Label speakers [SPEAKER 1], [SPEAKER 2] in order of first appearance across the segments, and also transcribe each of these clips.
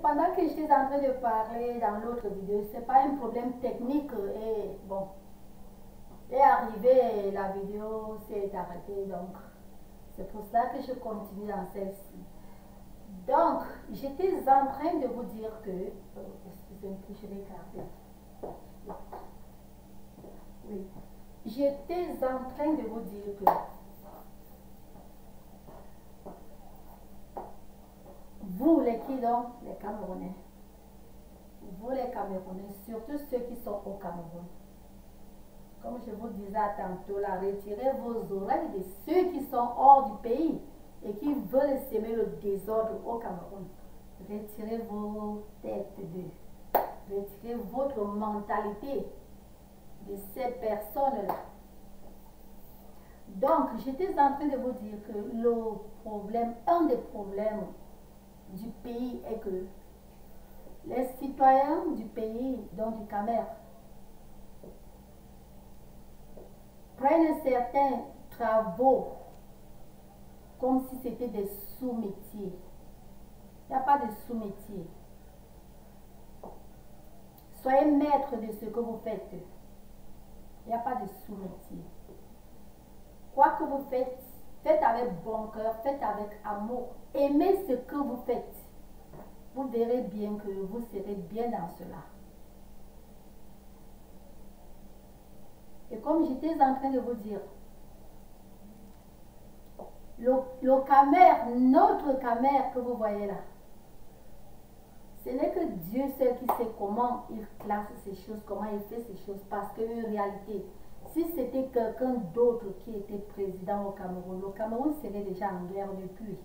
[SPEAKER 1] pendant que j'étais en train de parler dans l'autre vidéo, c'est pas un problème technique et bon, est arrivé, la vidéo s'est arrêtée, donc c'est pour cela que je continue dans celle-ci. Donc, j'étais en train de vous dire que, excusez-moi, je vais garder. Oui, j'étais en train de vous dire que vous, les qui donc, les Camerounais, vous les Camerounais, surtout ceux qui sont au Cameroun, comme je vous disais tantôt, là, retirez vos oreilles de ceux qui sont hors du pays et qui veulent semer le désordre au Cameroun. Retirez vos têtes d'eux. Retirez votre mentalité de ces personnes-là. Donc, j'étais en train de vous dire que le problème, un des problèmes du pays est que les citoyens du pays, donc du Cameroun, prennent certains travaux comme si c'était des sous-métiers. Il n'y a pas de sous-métier. Soyez maître de ce que vous faites. Il n'y a pas de sous-métier. Quoi que vous faites, faites avec bon cœur, faites avec amour. Aimez ce que vous faites. Vous verrez bien que vous serez bien dans cela. Et comme j'étais en train de vous dire, le Cameroun, notre Cameroun que vous voyez là, ce n'est que Dieu seul qui sait comment il classe ces choses, comment il fait ces choses. Parce qu'en réalité, si c'était quelqu'un d'autre qui était président au Cameroun, le Cameroun serait déjà en guerre depuis.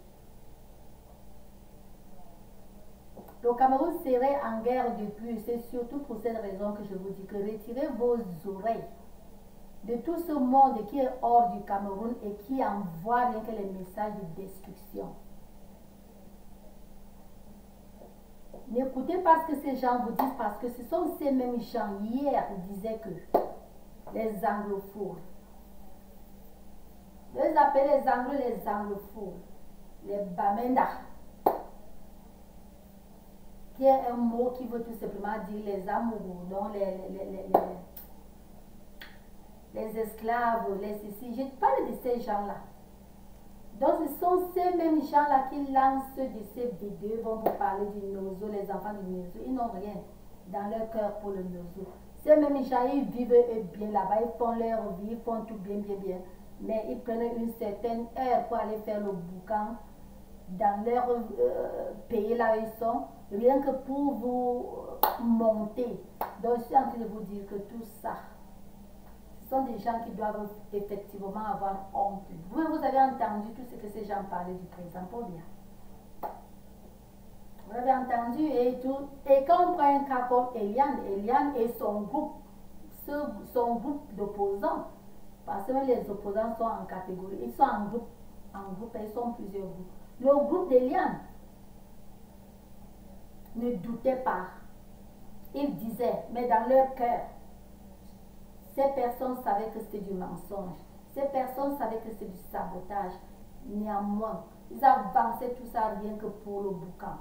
[SPEAKER 1] Le Cameroun serait en guerre depuis. C'est surtout pour cette raison que je vous dis que retirez vos oreilles de tout ce monde qui est hors du Cameroun et qui envoie rien que les messages de destruction. N'écoutez pas ce que ces gens vous disent parce que ce sont ces mêmes gens hier qui disaient que les anglophones, les appellent les Anglais les anglophones, les Bamenda, qui est un mot qui veut tout simplement dire les amoureux, donc les esclaves, les ceci. Je parle de ces gens-là. Donc ce sont ces mêmes gens-là qui lancent de ces vidéos, vont vous parler du Nozo, les enfants du Nozo. Ils n'ont rien dans leur cœur pour le Nozo. Ces mêmes gens, ils vivent bien là-bas, ils font leur vie, ils font tout bien, bien, bien. Mais ils prennent une certaine heure pour aller faire le boucan dans leur pays là où ils sont, rien que pour vous monter. Donc je suis en train de vous dire que tout ça, ce sont des gens qui doivent effectivement avoir honte. Vous avez entendu tout ce que ces gens parlaient du président Paul Biya. Vous avez entendu et tout. Et quand on prend un cas comme Eliane et son groupe d'opposants, parce que les opposants sont en catégorie, ils sont en groupe, ils sont plusieurs groupes. Le groupe d'Eliane ne doutait pas. Ils disaient, mais dans leur cœur, ces personnes savaient que c'était du mensonge. Ces personnes savaient que c'était du sabotage. Néanmoins, ils avançaient tout ça rien que pour le boucan.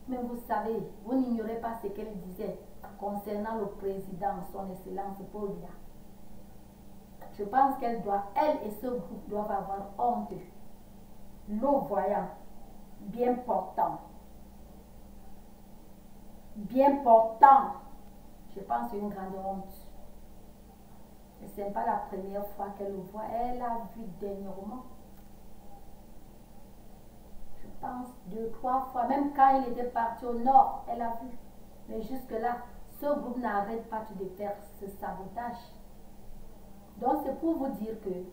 [SPEAKER 1] Mais vous savez, vous n'ignorez pas ce qu'elle disait concernant le président, son excellence Paul Biya. Je pense qu'elle et ce groupe doivent avoir honte. Le voyant, bien portant. Bien portant. Je pense une grande honte. Et ce n'est pas la première fois qu'elle le voit. Elle a vu dernièrement. Je pense 2, 3 fois. Même quand il était parti au nord, elle a vu. Mais jusque-là, ce groupe n'arrête pas de faire ce sabotage. Donc c'est pour vous dire que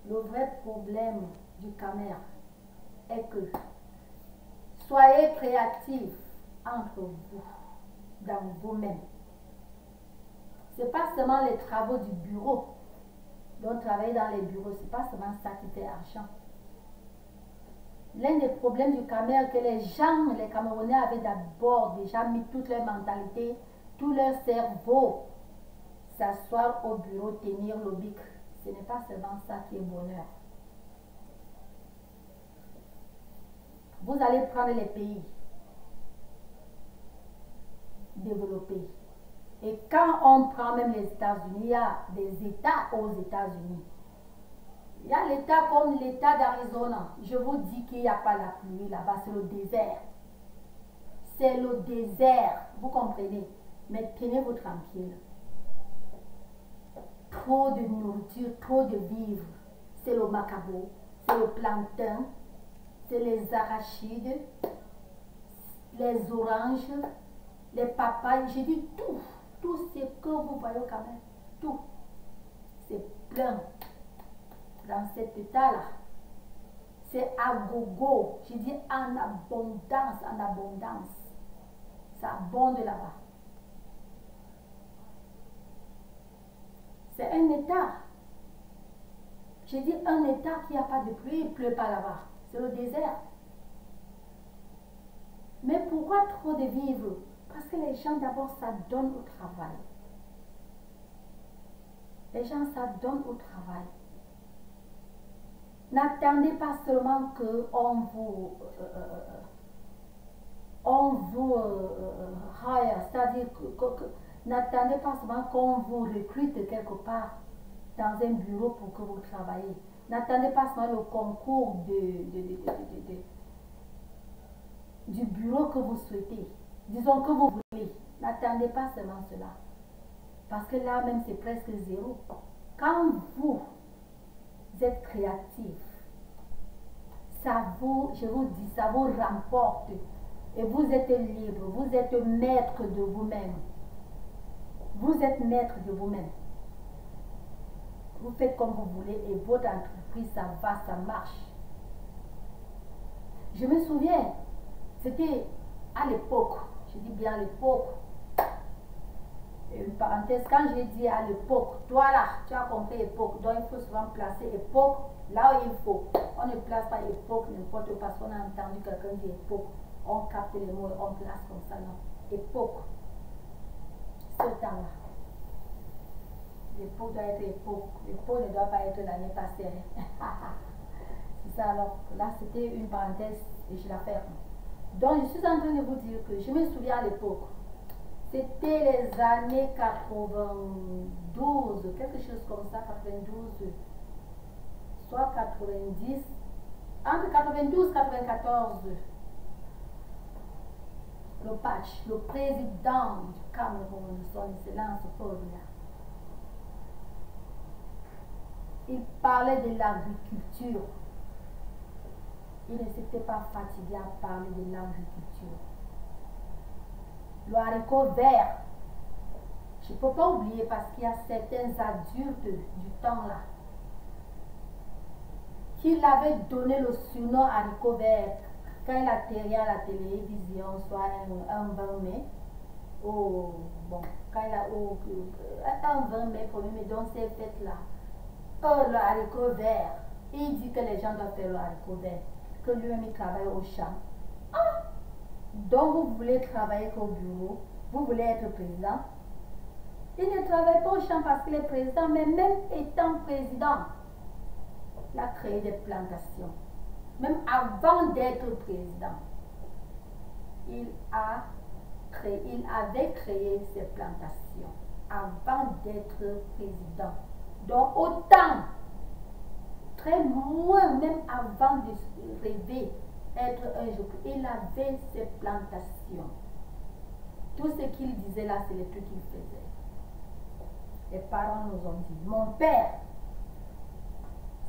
[SPEAKER 1] le vrai problème du Cameroun est que soyez créatifs entre vous, dans vous-même. Ce n'est pas seulement les travaux du bureau. Donc travailler dans les bureaux, ce n'est pas seulement ça qui fait argent. L'un des problèmes du Cameroun, que les Camerounais avaient d'abord déjà mis toute leur mentalité, tout leur cerveau, s'asseoir au bureau, tenir le bic. Ce n'est pas seulement ça qui est bonheur. Vous allez prendre les pays. développés. Et quand on prend même les États-Unis, il y a des États aux États-Unis. Il y a l'État comme l'État d'Arizona. Je vous dis qu'il n'y a pas la pluie là-bas, c'est le désert. C'est le désert, vous comprenez. Mais tenez-vous tranquille. Trop de nourriture, trop de vivres. C'est le macabo, c'est le plantain, c'est les arachides, les oranges, les papayes. J'ai dit tout. Tout ce que vous voyez quand même. Tout. C'est plein. Dans cet état-là. C'est à gogo. J'ai dit en abondance, en abondance. Ça abonde là-bas. C'est un état. J'ai dit un état qui n'a pas de pluie, il ne pleut pas là-bas. C'est le désert. Mais pourquoi trop de vivres? Parce que les gens d'abord s'adonnent au travail. Les gens s'adonnent au travail. N'attendez pas seulement qu'on vous hire, c'est-à-dire que n'attendez pas seulement qu'on vous recrute quelque part dans un bureau pour que vous travaillez. N'attendez pas seulement le concours du bureau que vous souhaitez. Disons que vous voulez. N'attendez pas seulement cela. Parce que là même c'est presque zéro. Quand vous êtes créatif, ça vous, je vous dis, ça vous remporte. Et vous êtes libre, vous êtes maître de vous-même. Vous êtes maître de vous-même. Vous faites comme vous voulez et votre entreprise, ça va, ça marche. Je me souviens, c'était à l'époque, je dis bien à l'époque, une parenthèse, quand j'ai dit à l'époque, toi là, tu as compris époque, donc il faut souvent placer époque là où il faut. On ne place pas époque n'importe où parce qu'on a entendu quelqu'un dire époque. On capte les mots et on place comme ça, non. Époque. Ce temps-là. L'époque doit être époque. L'époque ne doit pas être l'année passée. C'est ça alors. Là, c'était une parenthèse et je la ferme. Donc, je suis en train de vous dire que je me souviens à l'époque. C'était les années 92, quelque chose comme ça, 92, soit 90, entre 92 et 94. Le patch, le président du Cameroun, son excellence Paul Biya, il parlait de l'agriculture. Il ne s'était pas fatigué à parler de l'agriculture. Le haricot vert, je ne peux pas oublier parce qu'il y a certains adultes du temps là qui l'avaient donné le surnom haricot vert quand il atterrit à la télévision, soit un 20 mai, bon, quand il a un 20 mai, 1er mai, dans ces fêtes-là, le haricot vert, il dit que les gens doivent faire le haricot vert, que lui-même il travaille au champ. Ah! Donc vous voulez travailler qu'au bureau, vous voulez être président. Il ne travaille pas au champ parce qu'il est président, mais même étant président, il a créé des plantations. Même avant d'être président, il avait créé ces plantations avant d'être président. Donc autant, très loin, même avant de rêver être un jour, il avait ses plantations. Tout ce qu'il disait là, c'est le truc qu'il faisait. Les parents nous ont dit. Mon père,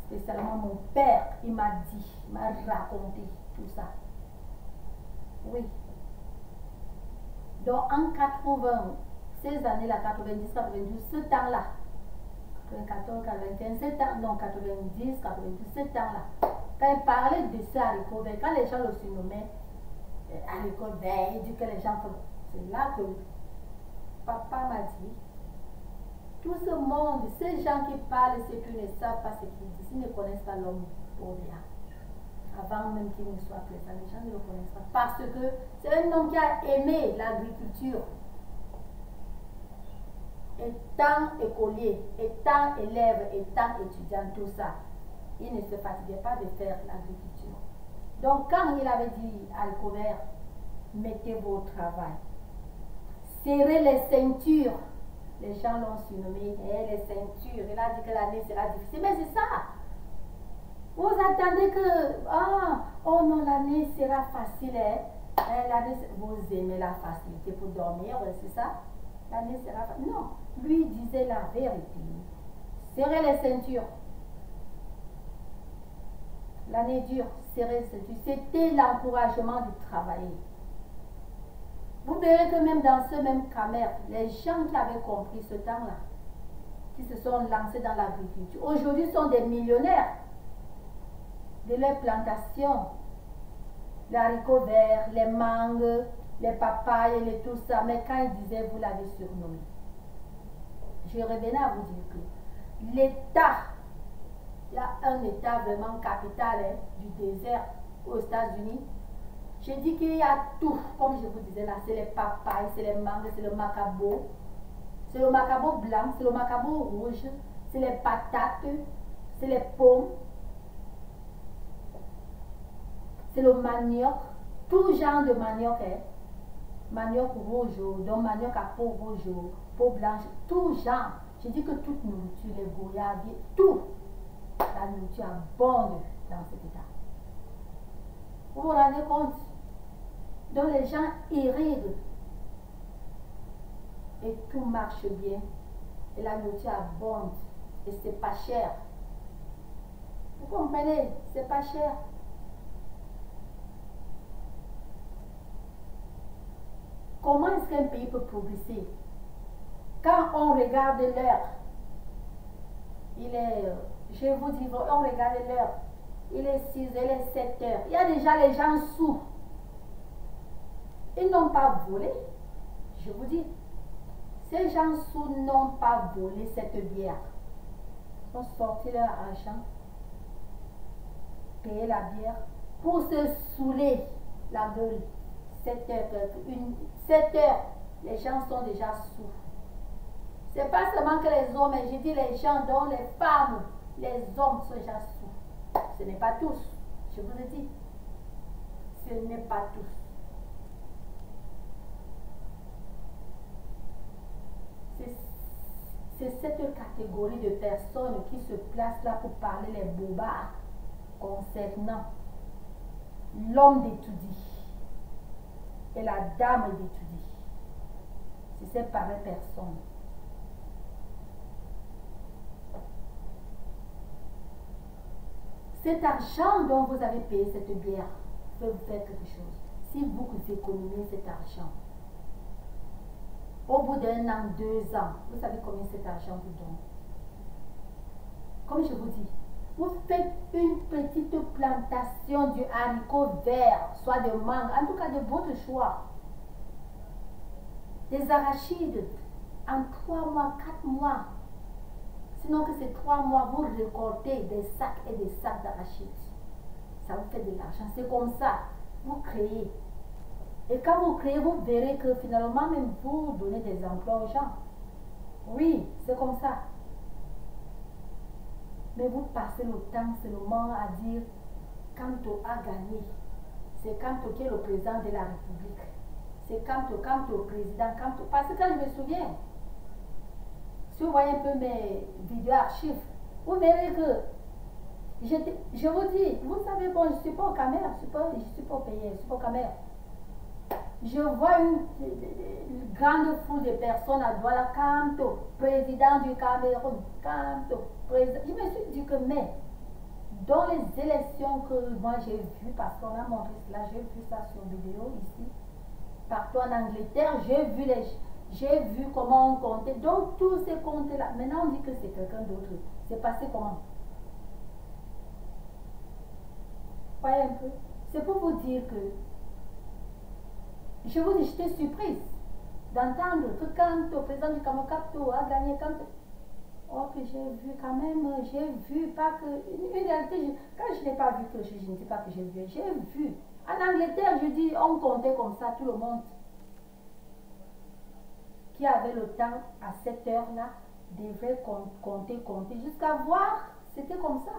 [SPEAKER 1] spécialement mon père, il m'a dit, il m'a raconté tout ça. Oui. Donc en 80, ces années-là, 90, 92, ce temps-là, 94, 95, ce temps, non, 90, 92, ce temps-là, quand il parlait de ce haricot vert, quand les gens le surnommaient haricot vert, il dit que les gens font. C'est là que papa m'a dit, tout ce monde, ces gens qui parlent, ceux qui ne savent pas ce qu'ils disent, ils ne connaissent pas l'homme pour bien. Avant même qu'il ne soit présent, les gens ne le connaissent pas. Parce que c'est un homme qui a aimé l'agriculture. Étant écolier, étant élève, étant étudiant, tout ça, il ne se fatiguait pas de faire l'agriculture. Donc quand il avait dit à Alcover, mettez vos travail, serrer les ceintures. Les gens l'ont surnommé les ceintures. Il a dit que l'année sera difficile. Mais c'est ça. Vous attendez que, oh non, l'année sera facile. Vous aimez la facilité pour dormir, c'est ça? L'année sera facile. Non, lui disait la vérité. Serrez les ceintures. L'année dure, serrez les ceintures. C'était l'encouragement de travailler. Vous verrez que même dans ce même Camer, les gens qui avaient compris ce temps-là, qui se sont lancés dans l'agriculture, aujourd'hui sont des millionnaires de leurs plantations. Les haricots verts, les mangues, les papayes, et tout ça. Mais quand ils disaient, vous l'avez surnommé. Je revenais à vous dire que l'État, il y a un État vraiment capital du désert aux États-Unis. Je dis qu'il y a tout, comme je vous disais là, c'est les papayes, c'est les mangues, c'est le macabo. C'est le macabo blanc, c'est le macabo rouge, c'est les patates, c'est les pommes, c'est le manioc, tout genre de manioc, manioc rouge, donc manioc à peau rouge, peau blanche, tout genre. Je dis que toute nourriture, les goyaves, tout, la nourriture abonde dans cet état. Vous vous rendez compte? Donc les gens irriguent et tout marche bien et la nourriture abonde et c'est pas cher. Vous comprenez? C'est pas cher. Comment est-ce qu'un pays peut progresser? Quand on regarde l'heure, il est, je vous dis, on regarde l'heure, il est 6 heures, il est 7 heures. Il y a déjà les gens sous. Ils n'ont pas volé. Je vous dis, ces gens sous n'ont pas volé cette bière. Ils ont sorti leur argent, payé la bière pour se saouler la gueule. 7 heures, 7 heures, les gens sont déjà sous. C'est pas seulement que les hommes, mais je dis les gens, dont les femmes, les hommes sont déjà sous. Ce n'est pas tous, je vous le dis. Ce n'est pas tous. C'est cette catégorie de personnes qui se placent là pour parler les bobards concernant l'homme d'étudie et la dame d'étudie. C'est ces pareilles personnes. Cet argent dont vous avez payé cette bière peut vous faire quelque chose. Si vous économisez cet argent, au bout d'1 an, 2 ans, vous savez combien cet argent vous donne. Comme je vous dis, vous faites une petite plantation du haricot vert, soit de mangue, en tout cas de votre choix. Des arachides, en 3 mois, 4 mois. Sinon que ces 3 mois, vous récoltez des sacs et des sacs d'arachides. Ça vous fait de l'argent. C'est comme ça. Vous créez. Et quand vous créez, vous verrez que finalement, même vous donnez des emplois aux gens. Oui, c'est comme ça. Mais vous passez le temps seulement à dire Kanto a gagné. C'est Kanto qui est le président de la République. C'est Kanto président, Kanto. Parce que quand je me souviens, si vous voyez un peu mes vidéos archives, vous verrez que je vous dis, vous savez, bon, je ne suis pas au Camer, je ne suis pas au pays, je ne suis pas au Camer. Je vois une grande foule de personnes à Douala, Kanto, président du Cameroun, Kanto, président. Je me suis dit que, mais, dans les élections que moi j'ai vues, parce qu'on a montré cela, j'ai vu ça sur vidéo ici, partout en Angleterre, j'ai vu comment on comptait. Donc, tous ces comptes-là, maintenant on dit que c'est quelqu'un d'autre. C'est passé comment? Voyez un peu. C'est pour vous dire que je vous dis, j'étais surprise d'entendre que quand le président du Cameroun a gagné, oh, que j'ai vu quand même, j'ai vu, pas que, une réalité, quand je n'ai pas vu, que je ne dis pas que j'ai vu. En Angleterre, je dis, on comptait comme ça, tout le monde qui avait le temps à cette heure-là devait compter, jusqu'à voir, c'était comme ça.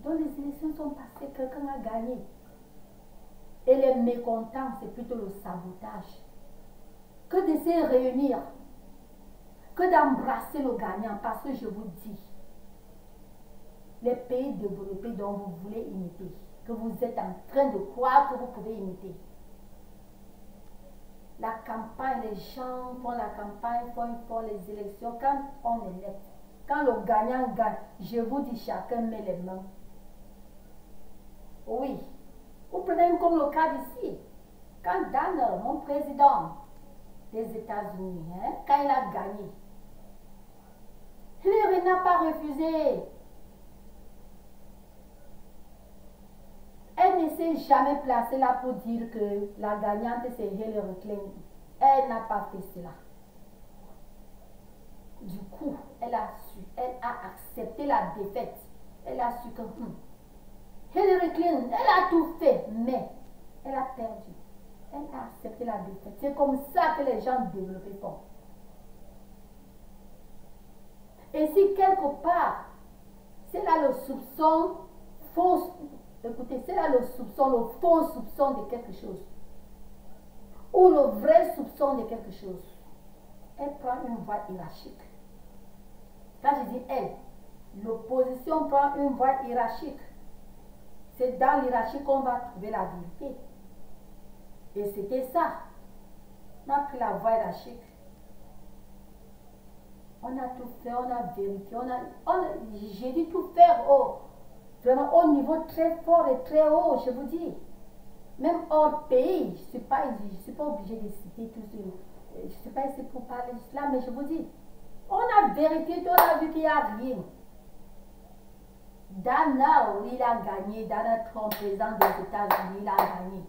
[SPEAKER 1] Donc les élections sont passées, quelqu'un a gagné. Et les mécontents, c'est plutôt le sabotage. que de se réunir, que d'embrasser le gagnant, parce que je vous dis, les pays développés dont vous voulez imiter, que vous êtes en train de croire que vous pouvez imiter. La campagne, les gens font la campagne, font les élections. Quand on électe, quand le gagnant gagne, je vous dis, chacun met les mains. Oui. Vous prenez comme le cas d'ici. Quand Donald, mon président des États-Unis, quand il a gagné, Hillary n'a pas refusé. Elle ne s'est jamais placée là pour dire que la gagnante c'est Hillary Clinton. Elle n'a pas fait cela. Du coup, elle a accepté la défaite. Elle a su que Hillary Clinton, elle a tout fait, mais elle a perdu. Elle a accepté la défaite. C'est comme ça que les gens développés font. Et si quelque part, c'est là le soupçon faux, écoutez, c'est là le soupçon, le faux soupçon de quelque chose, ou le vrai soupçon de quelque chose, elle prend une voie hiérarchique. Quand je dis elle, l'opposition prend une voie hiérarchique. C'est dans l'hiérarchie qu'on va trouver la vérité. Et c'était ça. On a pris la voie hiérarchique. On a tout fait, on a vérifié, j'ai dit tout faire vraiment au niveau très fort et très haut, je vous dis. Même hors pays, je ne suis pas obligée de citer tout ce. Je ne suis pas ici pour parler de cela, mais je vous dis. On a vérifié, on a vu qu'il n'y a rien. Donald, il a gagné. Donald Trump, président des États-Unis, il a gagné.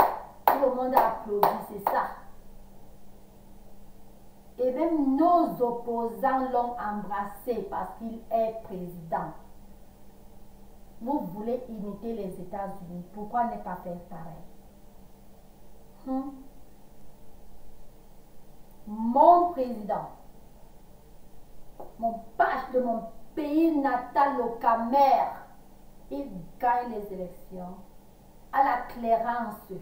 [SPEAKER 1] Tout le monde a applaudi, c'est ça. Et même nos opposants l'ont embrassé parce qu'il est président. Vous voulez imiter les États-Unis. Pourquoi ne pas faire pareil? Mon président, mon page de mon pays natal, le Camer, il gagne les élections à la clairance,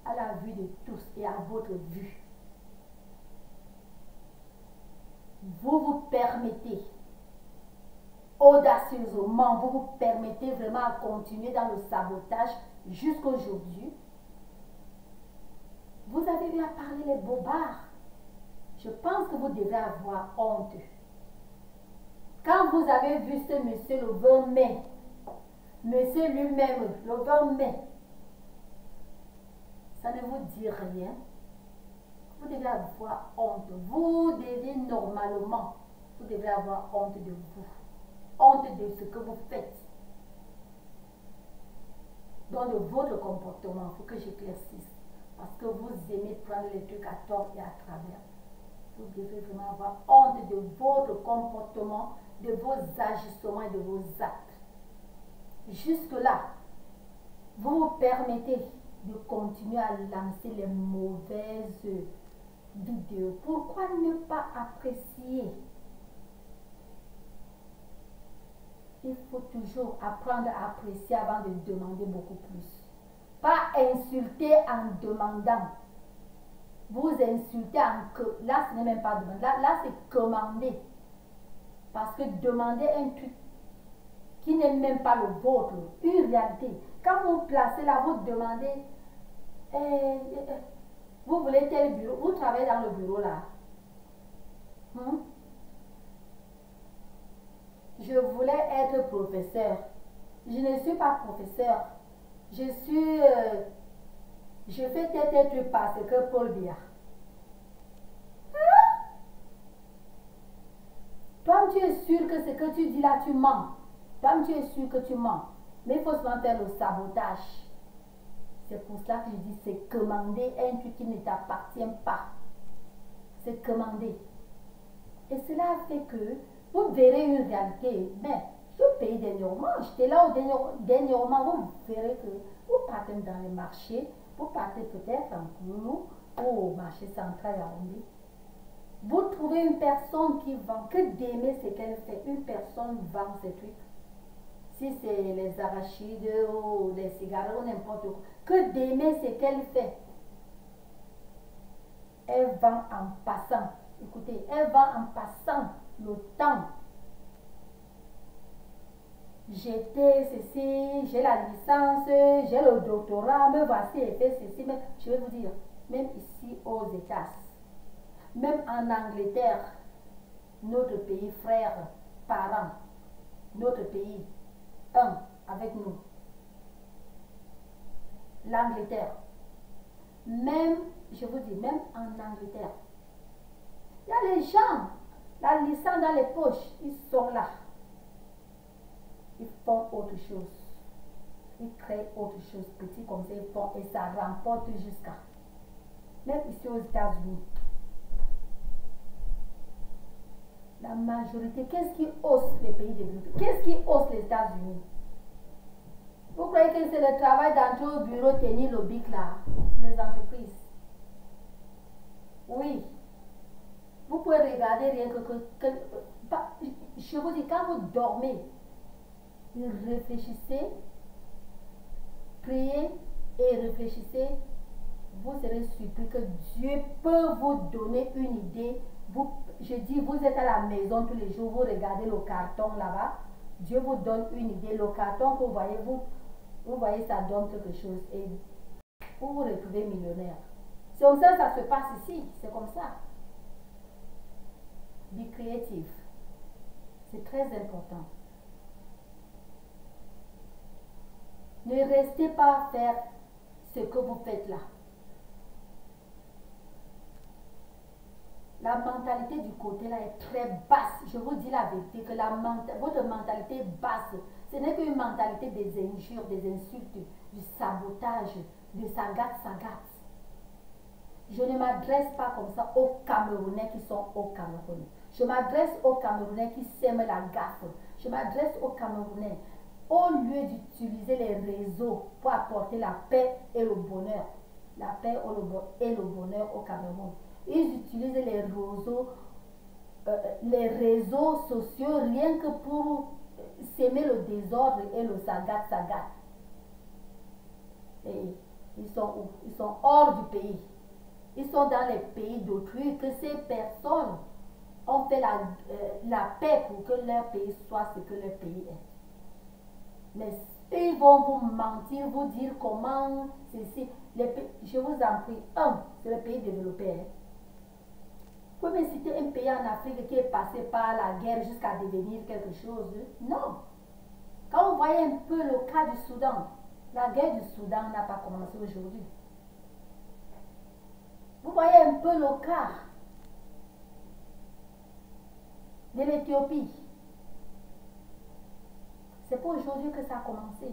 [SPEAKER 1] à la vue de tous et à votre vue. Vous vous permettez, audacieusement, vous vous permettez vraiment à continuer dans le sabotage jusqu'aujourd'hui. Vous avez eu à parler les bobards. Je pense que vous devez avoir honte. Quand vous avez vu ce monsieur le 20 mai, monsieur lui-même, le 20 mai, ça ne vous dit rien. Vous devez avoir honte. Vous devez normalement, vous devez avoir honte de vous. Honte de ce que vous faites. Dans de votre comportement, il faut que j'éclaircisse. Parce que vous aimez prendre les trucs à tort et à travers. Vous devez vraiment avoir honte de votre comportement, de vos agissements et de vos actes. Jusque-là, vous vous permettez de continuer à lancer les mauvaises vidéos. Pourquoi ne pas apprécier? Il faut toujours apprendre à apprécier avant de demander beaucoup plus. Pas insulter en demandant. Vous insultez en que. Là, ce n'est même pas demander. Là c'est commander. Parce que demander un truc qui n'est même pas le vôtre, une réalité. Quand vous placez là, vous demandez, vous voulez tel bureau, vous travaillez dans le bureau là. Je voulais être professeur. Je ne suis pas professeur. Je fais tel truc parce que Paul Biya. Toi, tu es sûr que ce que tu dis là, tu mens. Toi, tu es sûr que tu mens. Mais il faut seulement faire le sabotage. C'est pour cela que je dis, c'est commander un truc qui ne t'appartient pas. C'est commander. Et cela fait que vous verrez une réalité. Mais ce pays dernièrement, j'étais là dernièrement, vous verrez que vous partez dans les marchés, vous partez peut-être en Koulou ou au marché central à Yaoundé. Vous trouvez une personne qui vend, que d'aimer ce qu'elle fait. Une personne vend ces trucs. Si c'est les arachides ou les cigarettes ou n'importe quoi. Que d'aimer ce qu'elle fait. Elle vend en passant. Écoutez, elle vend en passant le temps. J'étais ceci, j'ai la licence, j'ai le doctorat, me voici et fait ceci. Mais je vais vous dire, même ici aux États, même en Angleterre, notre pays frère, parent, notre pays, un avec nous, l'Angleterre, même, je vous dis, même en Angleterre, il y a les gens, la licence dans les poches, ils sont là. Ils font autre chose. Ils créent autre chose, petit comme ça, ils font et ça remporte jusqu'à. Même ici aux États-Unis. La majorité, qu'est-ce qui hausse les pays développés? Qu'est-ce qui hausse les États-Unis? Vous croyez que c'est le travail d'entrer au bureau, tenir le bic là? Les entreprises. Oui. Vous pouvez regarder rien que je vous dis, quand vous dormez, réfléchissez, priez et réfléchissez, vous serez surpris que Dieu peut vous donner une idée. Je dis, vous êtes à la maison tous les jours, vous regardez le carton là-bas, Dieu vous donne une idée. Le carton que vous voyez, ça donne quelque chose et vous vous retrouvez millionnaire. C'est comme ça que ça se passe ici, c'est comme ça. Be creative. C'est très important. Ne restez pas à faire ce que vous faites là. La mentalité du côté là est très basse. Je vous dis la vérité que votre mentalité basse, ce n'est qu'une mentalité des injures, des insultes, du sabotage, de sagat. Je ne m'adresse pas comme ça aux Camerounais qui sont au Cameroun. Je m'adresse aux Camerounais qui sèment la gaffe. Je m'adresse aux Camerounais. Au lieu d'utiliser les réseaux pour apporter la paix et le bonheur, la paix et le bonheur au Cameroun, ils utilisent les réseaux sociaux rien que pour s'aimer le désordre et le sagat. Et ils sont où? Ils sont hors du pays. Ils sont dans les pays d'autrui que ces personnes ont fait la paix pour que leur pays soit ce que leur pays est. Mais ils vont vous mentir, vous dire comment ceci. Je vous en prie, c'est le pays développé. Vous pouvez me citer un pays en Afrique qui est passé par la guerre jusqu'à devenir quelque chose? Non. Quand vous voyez un peu le cas du Soudan, la guerre du Soudan n'a pas commencé aujourd'hui. Vous voyez un peu le cas de l'Éthiopie. C'est pas aujourd'hui que ça a commencé.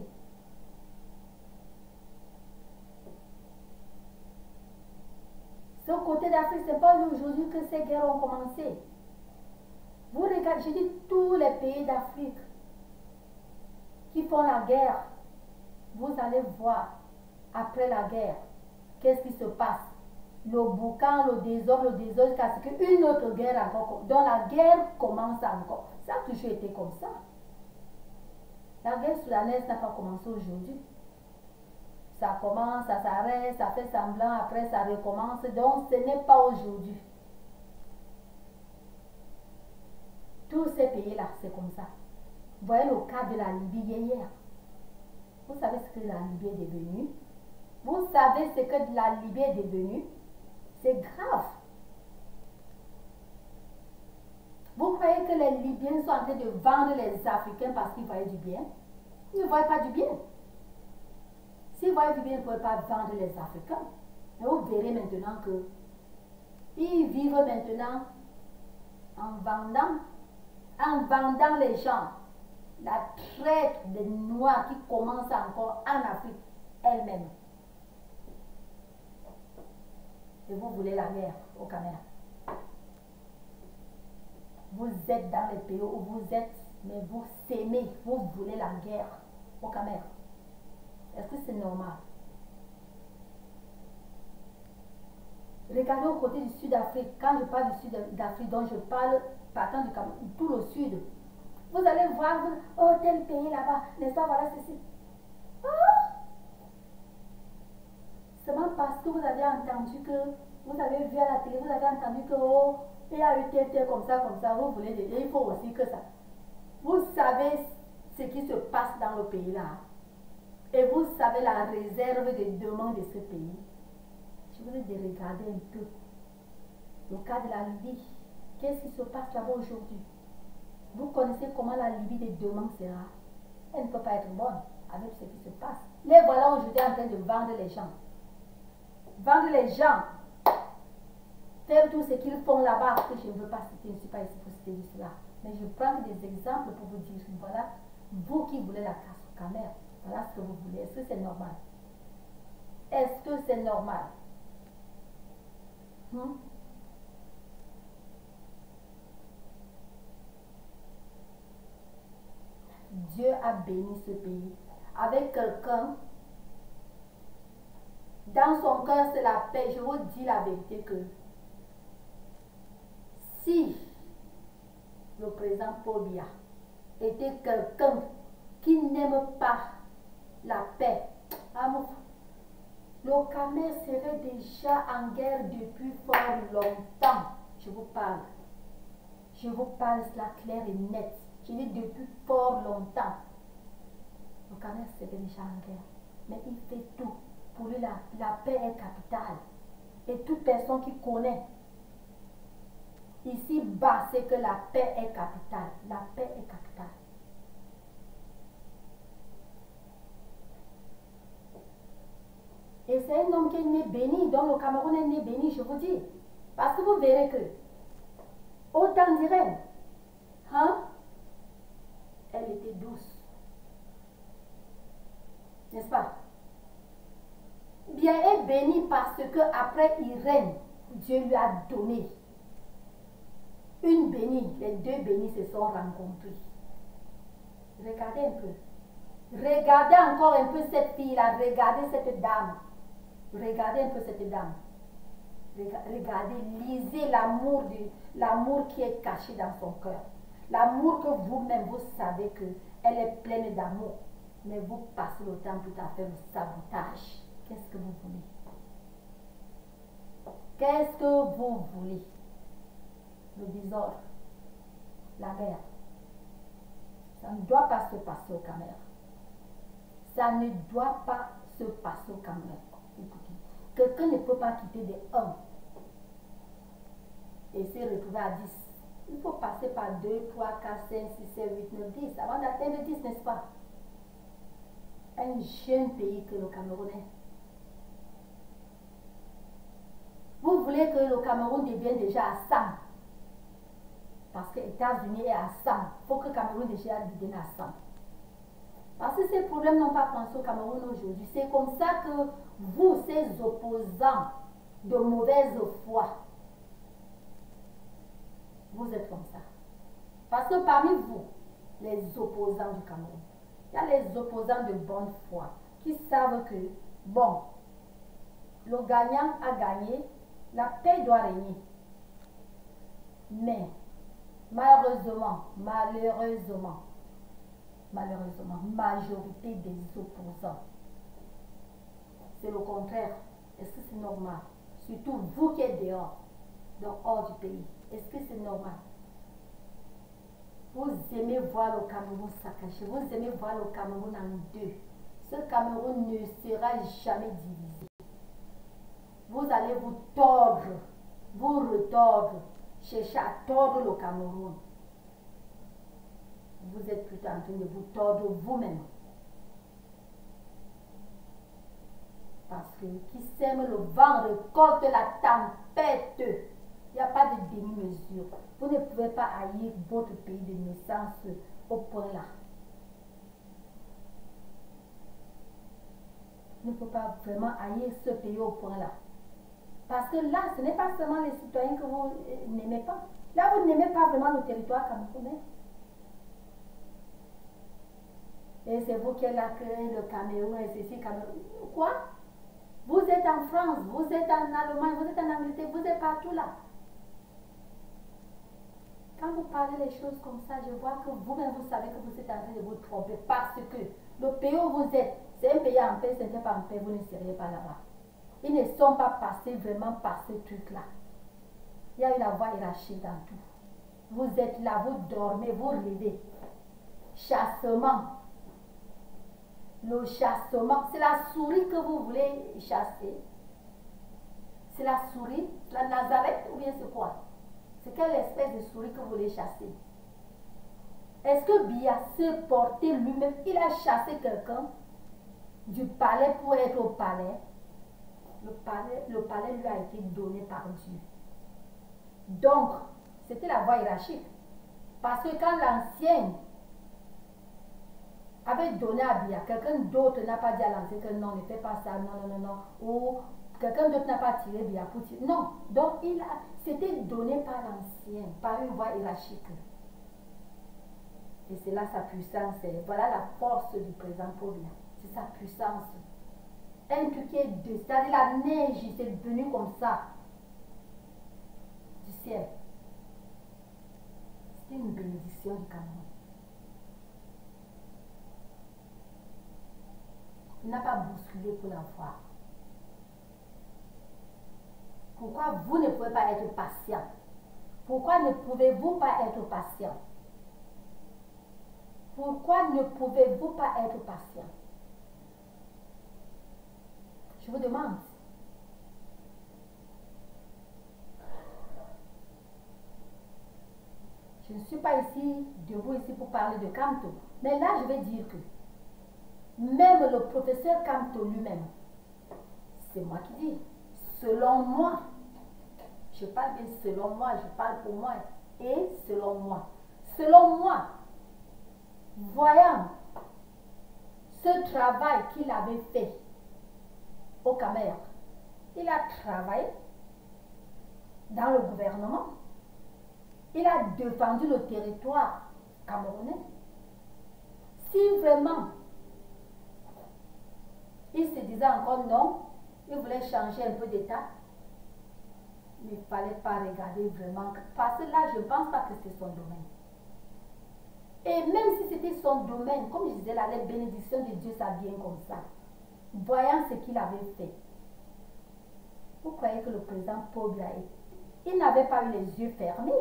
[SPEAKER 1] Ce côté d'Afrique, c'est pas aujourd'hui que ces guerres ont commencé. Vous regardez, je dis tous les pays d'Afrique qui font la guerre, vous allez voir après la guerre, qu'est-ce qui se passe. Le boucan, le désordre, jusqu'à ce qu'une autre guerre encore, dont la guerre commence encore. Ça a toujours été comme ça. La guerre soudanaise n'a pas commencé aujourd'hui. Ça commence, ça s'arrête, ça fait semblant, après ça recommence. Donc ce n'est pas aujourd'hui. Tous ces pays-là, c'est comme ça. Vous voyez le cas de la Libye hier. Vous savez ce que la Libye est devenue? Vous savez ce que la Libye est devenue? C'est grave. Vous croyez que les Libyens sont en train de vendre les Africains parce qu'ils voyaient du bien? Ils ne voient pas du bien. S'ils voyaient du bien, ils ne pouvaient pas vendre les Africains. Mais vous verrez maintenant que ils vivent maintenant en vendant les gens. La traite des Noirs qui commence encore en Afrique elle-même. Et vous voulez la guerre au Cameroun. Vous êtes dans les pays où vous êtes, mais vous s'aimez, vous voulez la guerre au Cameroun. Est-ce que c'est normal? Regardez au côté du Sud-Afrique. Quand je parle du Sud-Afrique, donc je parle partant du Cameroun, tout le Sud. Vous allez voir, oh tel pays là-bas, n'est-ce pas, voilà ceci. Ah! Seulement parce que vous avez entendu que Vous avez vu à la télé, vous avez entendu que oh, il y a eu tel comme ça, vous voulez dire, il faut aussi que ça. Vous savez ce qui se passe dans le pays là. Et vous savez la réserve de demande de ce pays. Je voudrais de regarder un peu le cas de la Libye. Qu'est-ce qui se passe là-bas aujourd'hui? Vous connaissez comment la Libye des demandes sera? Elle ne peut pas être bonne avec ce qui se passe. Les voilà aujourd'hui en train de vendre les gens. Vendre les gens. Faire tout ce qu'ils font là-bas, que je ne veux pas citer, je ne suis pas ici pour citer cela. Mais je prends des exemples pour vous dire, voilà, vous qui voulez la casse au Cameroun, voilà ce que vous voulez. Est-ce que c'est normal? Est-ce que c'est normal? Dieu a béni ce pays avec quelqu'un. Dans son cœur, c'est la paix. Je vous dis la vérité que si le président Paul Biya était quelqu'un qui n'aime pas la paix, le Cameroun serait déjà en guerre depuis fort longtemps. Je vous parle. Je vous parle cela clair et net. Je dis depuis fort longtemps. Le Cameroun serait déjà en guerre. Mais il fait tout. Pour lui, la paix est capitale. Et toute personne qui connaît ici bas, c'est que la paix est capitale. La paix est capitale. Et c'est un homme qui est né béni, dont le Cameroun est né béni, je vous dis. Parce que vous verrez que, au temps d'Irène, elle était douce. N'est-ce pas? Bien est béni parce que après Irène, Dieu lui a donné une bénie. Les deux bénis se sont rencontrés. Regardez un peu. Regardez encore un peu cette fille-là. Regardez cette dame. Regardez un peu cette dame. Regardez, lisez l'amour qui est caché dans son cœur. L'amour que vous-même, vous savez qu'elle est pleine d'amour. Mais vous passez le temps tout à faire le sabotage. Qu'est-ce que vous voulez? Qu'est-ce que vous voulez? Le désordre, la guerre. Ça ne doit pas se passer au Cameroun. Ça ne doit pas se passer au Cameroun. Écoutez, quelqu'un ne peut pas quitter de 1 et se retrouver à 10. Il faut passer par 2, 3, 4, 5, 6, 7, 8, 9, 10 avant d'atteindre 10, n'est-ce pas? Un jeune pays que le Cameroun est. Vous voulez que le Cameroun devienne déjà à 100. Parce que les États-Unis est à 100. Il faut que le Cameroun déjà devienne à 100. Parce que ces problèmes n'ont pas pensé au Cameroun aujourd'hui. C'est comme ça que vous, ces opposants de mauvaise foi, vous êtes comme ça. Parce que parmi vous, les opposants du Cameroun, il y a les opposants de bonne foi qui savent que, bon, le gagnant a gagné, la paix doit régner. Mais, malheureusement, majorité des opposants, c'est le contraire. Est-ce que c'est normal? Surtout vous qui êtes dehors du pays. Est-ce que c'est normal? Vous aimez voir le Cameroun saccagé. Vous aimez voir le Cameroun en deux. Ce Cameroun ne sera jamais divisé. Vous allez vous tordre, vous retordre, chercher à tordre le Cameroun. Vous êtes plutôt en train de vous tordre vous-même. Parce que qui sème le vent récolte la tempête. Il n'y a pas de demi-mesure. Vous ne pouvez pas haïr votre pays de naissance au point là. Vous ne pouvez pas vraiment haïr ce pays au point là. Parce que là, ce n'est pas seulement les citoyens que vous n'aimez pas. Là, vous n'aimez pas vraiment le territoire camerounais. Et c'est vous qui êtes là, que le Cameroun et ceci, Cameroun. Quoi? Vous êtes en France, vous êtes en Allemagne, vous êtes en Angleterre, vous êtes partout là. Quand vous parlez les choses comme ça, je vois que vous-même, vous savez que vous êtes en train de vous tromper parce que le pays où vous êtes, c'est un pays en paix, ce n'est pas en paix, vous ne seriez pas là-bas. Ils ne sont pas passés vraiment par ce truc-là. Il y a eu la voie hiérarchique dans tout. Vous êtes là, vous dormez, vous rêvez. Chassement. Le chassement, c'est la souris que vous voulez chasser. C'est la souris, la Nazareth ou bien c'est quoi? C'est quelle espèce de souris que vous voulez chasser? Est-ce que Biya s'est porté lui-même? Il a chassé quelqu'un du palais pour être au palais. Le palais lui a été donné par Dieu. Donc, c'était la voie hiérarchique. Parce que quand l'ancien avait donné à Biya, quelqu'un d'autre n'a pas dit à l'ancien que non, ne fais pas ça, non, non, non, non. Ou quelqu'un d'autre n'a pas tiré Biya pour tirer. Non. Donc, c'était donné par l'ancien, par une voie hiérarchique. Et c'est là sa puissance. Voilà la force du présent pour Biya. C'est sa puissance. Un truc qui est de, c'est-à-dire la neige, c'est venu comme ça. Du ciel. C'était une bénédiction du Cameroun. Il n'a pas bousculé pour la voir. Pourquoi vous ne pouvez pas être patient? Pourquoi ne pouvez-vous pas être patient? Pourquoi ne pouvez-vous pas être patient? Je vous demande. Je ne suis pas ici, debout ici pour parler de Kamto. Mais là, je vais dire que même le professeur Kamto lui-même, c'est moi qui dis, selon moi, je parle bien selon moi, je parle pour moi, et selon moi, voyant ce travail qu'il avait fait au Cameroun, il a travaillé dans le gouvernement, il a défendu le territoire camerounais. Si vraiment il se disait encore non, il voulait changer un peu d'état, il ne fallait pas regarder vraiment, parce que là je ne pense pas que c'était son domaine. Et même si c'était son domaine, comme je disais là, les bénédictions de Dieu, ça vient comme ça. Voyant ce qu'il avait fait, vous croyez que le président Paul Biya, il n'avait pas eu les yeux fermés?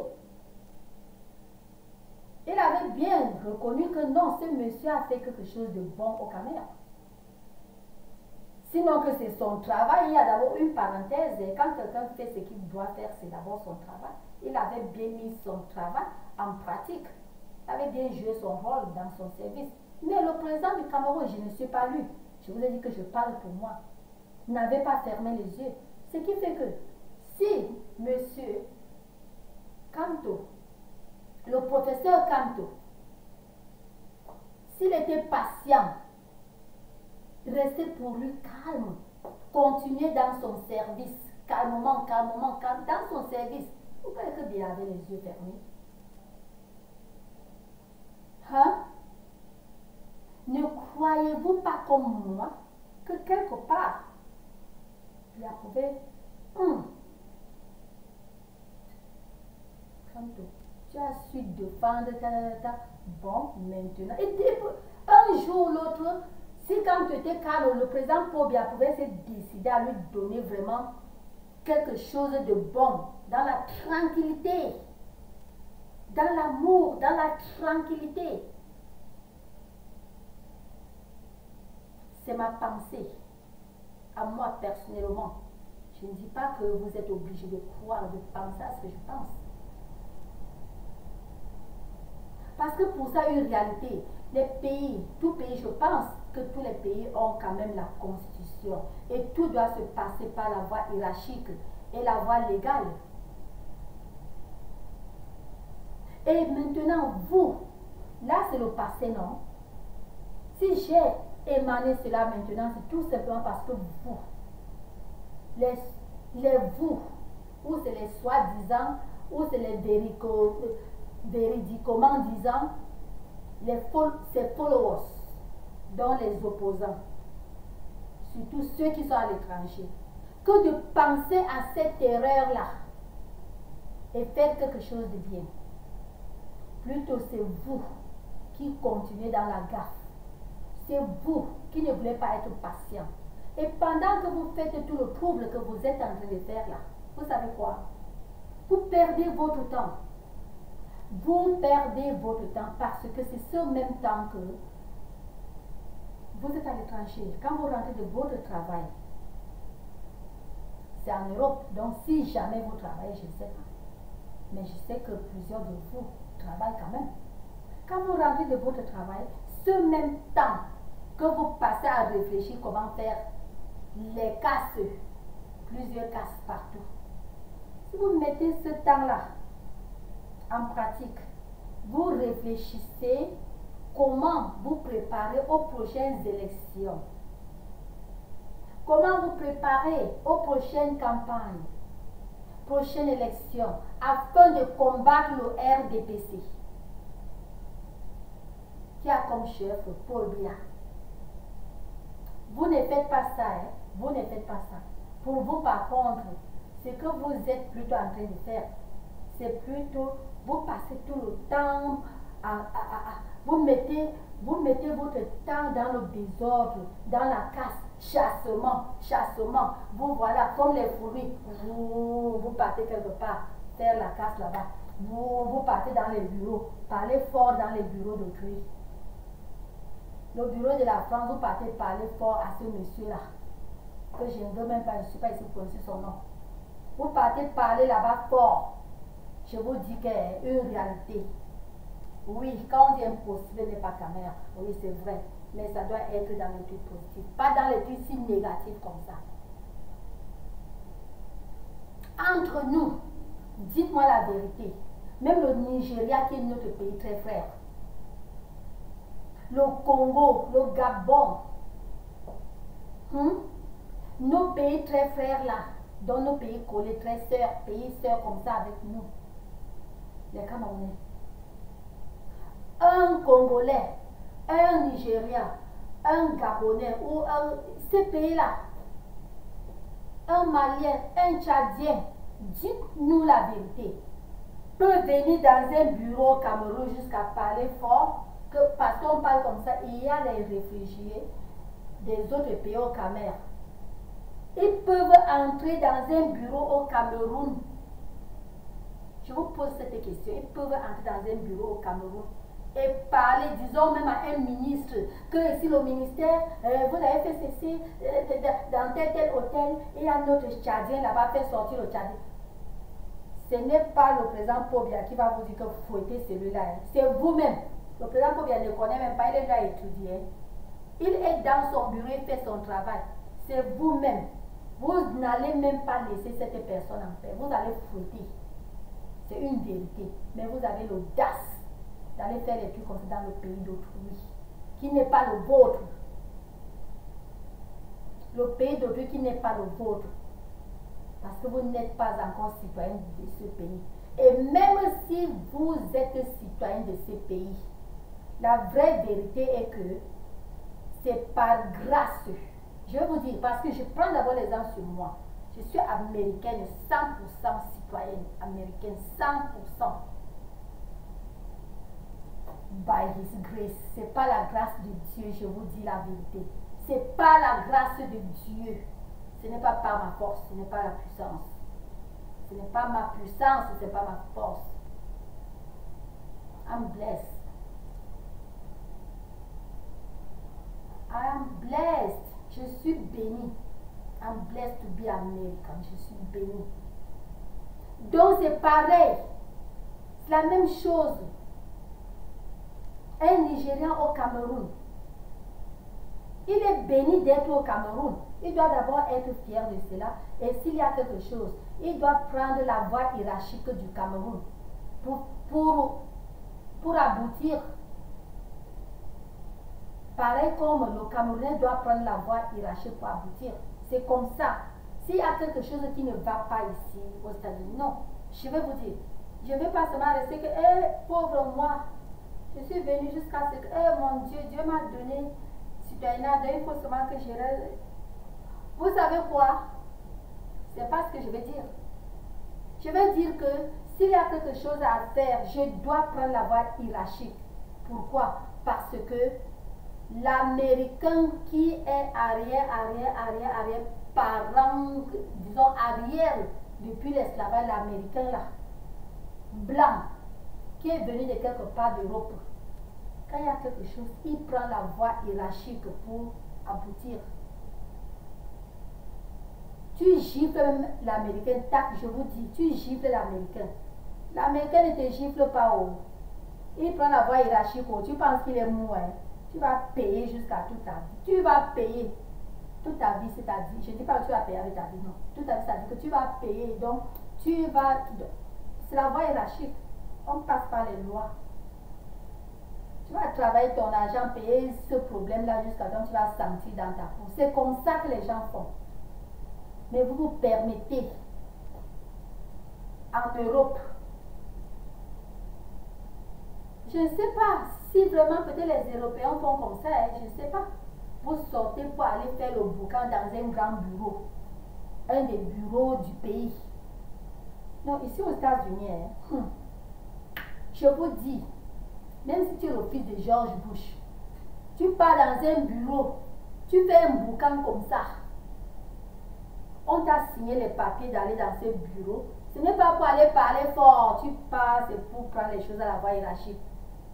[SPEAKER 1] Il avait bien reconnu que non, ce monsieur a fait quelque chose de bon au Cameroun. Sinon que c'est son travail, il y a d'abord une parenthèse. Et quand quelqu'un fait ce qu'il doit faire, c'est d'abord son travail. Il avait bien mis son travail en pratique. Il avait bien joué son rôle dans son service. Mais le président du Cameroun, je ne suis pas lui. Je vous ai dit que je parle pour moi. N'avait pas fermé les yeux. Ce qui fait que si monsieur Kamto, le professeur Kamto, s'il était patient, restait pour lui calme, continuer dans son service, calmement, dans son service. Vous croyez que Biya avait les yeux fermés? Hein? Ne croyez-vous pas comme moi que quelque part, Biya pouvait... Kamto, tu as su défendre bon, maintenant. Et un jour ou l'autre, si quand tu étais calme, le président Paul Biya pouvait se décider à lui donner vraiment quelque chose de bon, dans la tranquillité, dans l'amour, dans la tranquillité. C'est ma pensée, à moi personnellement. Je ne dis pas que vous êtes obligé de croire, de penser à ce que je pense. Parce que pour ça, une réalité, les pays, tout pays, je pense que tous les pays ont quand même la constitution. Et tout doit se passer par la voie hiérarchique et la voie légale. Et maintenant, vous, là c'est le passé, non? Si j'ai émané cela maintenant, c'est tout simplement parce que vous, les vous, ou c'est les soi-disant, ou c'est les véridiquement disant, ces followers, dont les opposants, surtout ceux qui sont à l'étranger, que de penser à cette erreur-là et faire quelque chose de bien. Plutôt c'est vous qui continuez dans la gaffe. C'est vous qui ne voulez pas être patient. Et pendant que vous faites tout le trouble que vous êtes en train de faire là, vous savez quoi? Vous perdez votre temps. Vous perdez votre temps parce que c'est ce même temps que vous êtes à l'étranger. Quand vous rentrez de votre travail, c'est en Europe. Donc si jamais vous travaillez, je ne sais pas. Mais je sais que plusieurs de vous travaillent quand même. Quand vous rentrez de votre travail, ce même temps que vous passez à réfléchir comment faire les casses, plusieurs casses partout. Si vous mettez ce temps-là en pratique, vous réfléchissez comment vous préparer aux prochaines élections. Comment vous préparer aux prochaines campagnes, prochaines élections, afin de combattre le RDPC, qui a comme chef Paul Biya. Vous ne faites pas ça, hein? Vous ne faites pas ça. Pour vous, par contre, ce que vous êtes plutôt en train de faire, c'est plutôt, vous passez tout le temps vous mettez votre temps dans le désordre, dans la casse, chassement. Vous voilà, comme les fourmis, vous partez quelque part, faire la casse là-bas. Vous partez dans les bureaux, parlez fort dans les bureaux d'autrui. Le bureau de la France, vous partez parler fort à ce monsieur-là, que je ne veux même pas, je ne suis pas ici pour prononcer son nom. Vous partez parler là-bas fort. Je vous dis qu'il y a une réalité. Oui, quand on dit impossible n'est pas caméra, oui c'est vrai, mais ça doit être dans les trucs positifs, pas dans les trucs si négatifs comme ça. Entre nous, dites-moi la vérité, même le Nigeria qui est notre pays très frère, le Congo, le Gabon, nos pays très frères là, dans nos pays collés, très sœurs, pays sœurs comme ça avec nous, les Camerounais. Un Congolais, un Nigérien, un Gabonais ou ces pays-là, un Malien, un Tchadien, dites-nous la vérité, peut venir dans un bureau au Cameroun jusqu'à parler fort, que parce qu'on parle comme ça, il y a les réfugiés des autres pays au Cameroun. Ils peuvent entrer dans un bureau au Cameroun. Je vous pose cette question. Ils peuvent entrer dans un bureau au Cameroun et parler, disons même à un ministre, que si le ministère, vous avez fait ceci dans tel hôtel, et un autre Tchadien là-bas fait sortir le Tchadien. Ce n'est pas le président Paul Biya qui va vous dire que vous fouettez celui-là. C'est vous-même. Le président Paul Biya ne connaît même pas, il est là à étudier. Il est dans son bureau, il fait son travail. C'est vous-même. Vous n'allez même pas laisser cette personne en paix. Vous allez fouetter. C'est une vérité. Mais vous avez l'audace d'aller faire les trucs comme ça dans le pays d'autrui, qui n'est pas le vôtre. Le pays d'autrui qui n'est pas le vôtre. Parce que vous n'êtes pas encore citoyen de ce pays. Et même si vous êtes citoyen de ce pays, la vraie vérité est que c'est par grâce. Je vais vous dire, parce que je prends d'abord l'exemple sur moi. Je suis américaine, 100% citoyenne américaine, 100%. By His grace. C'est pas la grâce de Dieu, je vous dis la vérité. C'est pas la grâce de Dieu. Ce n'est pas par ma force, ce n'est pas la puissance. Ce n'est pas ma puissance, ce n'est pas ma force. I'm blessed. I am blessed. Je suis bénie. I'm blessed to be American. Je suis bénie. Donc c'est pareil. C'est la même chose. Un Nigérian au Cameroun. Il est béni d'être au Cameroun. Il doit d'abord être fier de cela. Et s'il y a quelque chose, il doit prendre la voie hiérarchique du Cameroun pour aboutir. Pareil comme le Camerounais doit prendre la voie hiérarchique pour aboutir. C'est comme ça. S'il y a quelque chose qui ne va pas ici aux États-Unis, non. Je vais vous dire, je ne vais pas seulement rester que, pauvre moi, je suis venu jusqu'à ce que, mon Dieu, Dieu m'a donné citoyenat, il faut seulement que je reste. Vous savez quoi? C'est pas ce que je vais dire. Je vais dire que s'il y a quelque chose à faire, je dois prendre la voie hiérarchique. Pourquoi? Parce que l'Américain qui est arrière parent, disons arrière depuis l'esclavage, l'Américain là, blanc, qui est venu de quelque part d'Europe, quand il y a quelque chose, il prend la voie hiérarchique pour aboutir. Tu gifles l'Américain, tac, je vous dis, tu gifles l'Américain. L'Américain ne te gifle pas haut. Il prend la voie hiérarchique haut. Tu penses qu'il est mou, hein? Tu vas payer jusqu'à toute ta vie. Tu vas payer toute ta vie, c'est-à-dire, je ne dis pas que tu vas payer avec ta vie, non. Toute ta vie, c'est-à-dire que tu vas payer. Donc, tu vas. C'est la voie hiérarchique. On passe par les lois. Tu vas travailler ton argent, payer ce problème-là jusqu'à temps que tu vas sentir dans ta peau. C'est comme ça que les gens font. Mais vous vous permettez, en Europe, je ne sais pas si vraiment peut-être les Européens font comme ça, hein, je ne sais pas. Vous sortez pour aller faire le boucan dans un grand bureau, un des bureaux du pays. Non, ici aux États-Unis, hein, je vous dis, même si tu es le fils de George Bush, tu pars dans un bureau, tu fais un boucan comme ça. On t'a signé les papiers d'aller dans ce bureau. Ce n'est pas pour aller parler fort. Tu pars, c'est pour prendre les choses à la voie hiérarchique.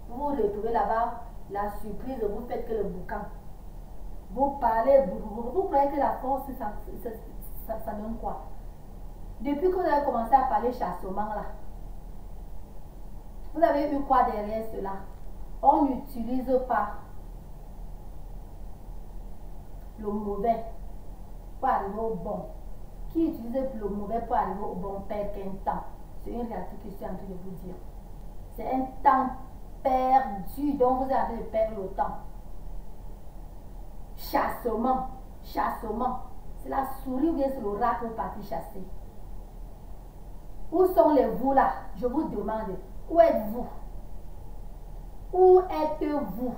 [SPEAKER 1] Vous vous retrouvez là-bas, la surprise, vous faites que le boucan. Vous parlez, vous croyez que la force, ça donne quoi? Depuis que vous avez commencé à parler chassement là, vous avez eu quoi derrière cela? On n'utilise pas le mauvais pour arriver au bon. Qui utilise le mauvais pour arriver au bon perd qu'un temps. C'est une réalité que je suis en train de vous dire. C'est un temps perdu dont vous êtes en train de perdre le temps. Chassement. C'est la souris ou bien c'est le rat que vous partez chasser. Où sont les vous là? Je vous demande. Où êtes-vous? Où êtes-vous?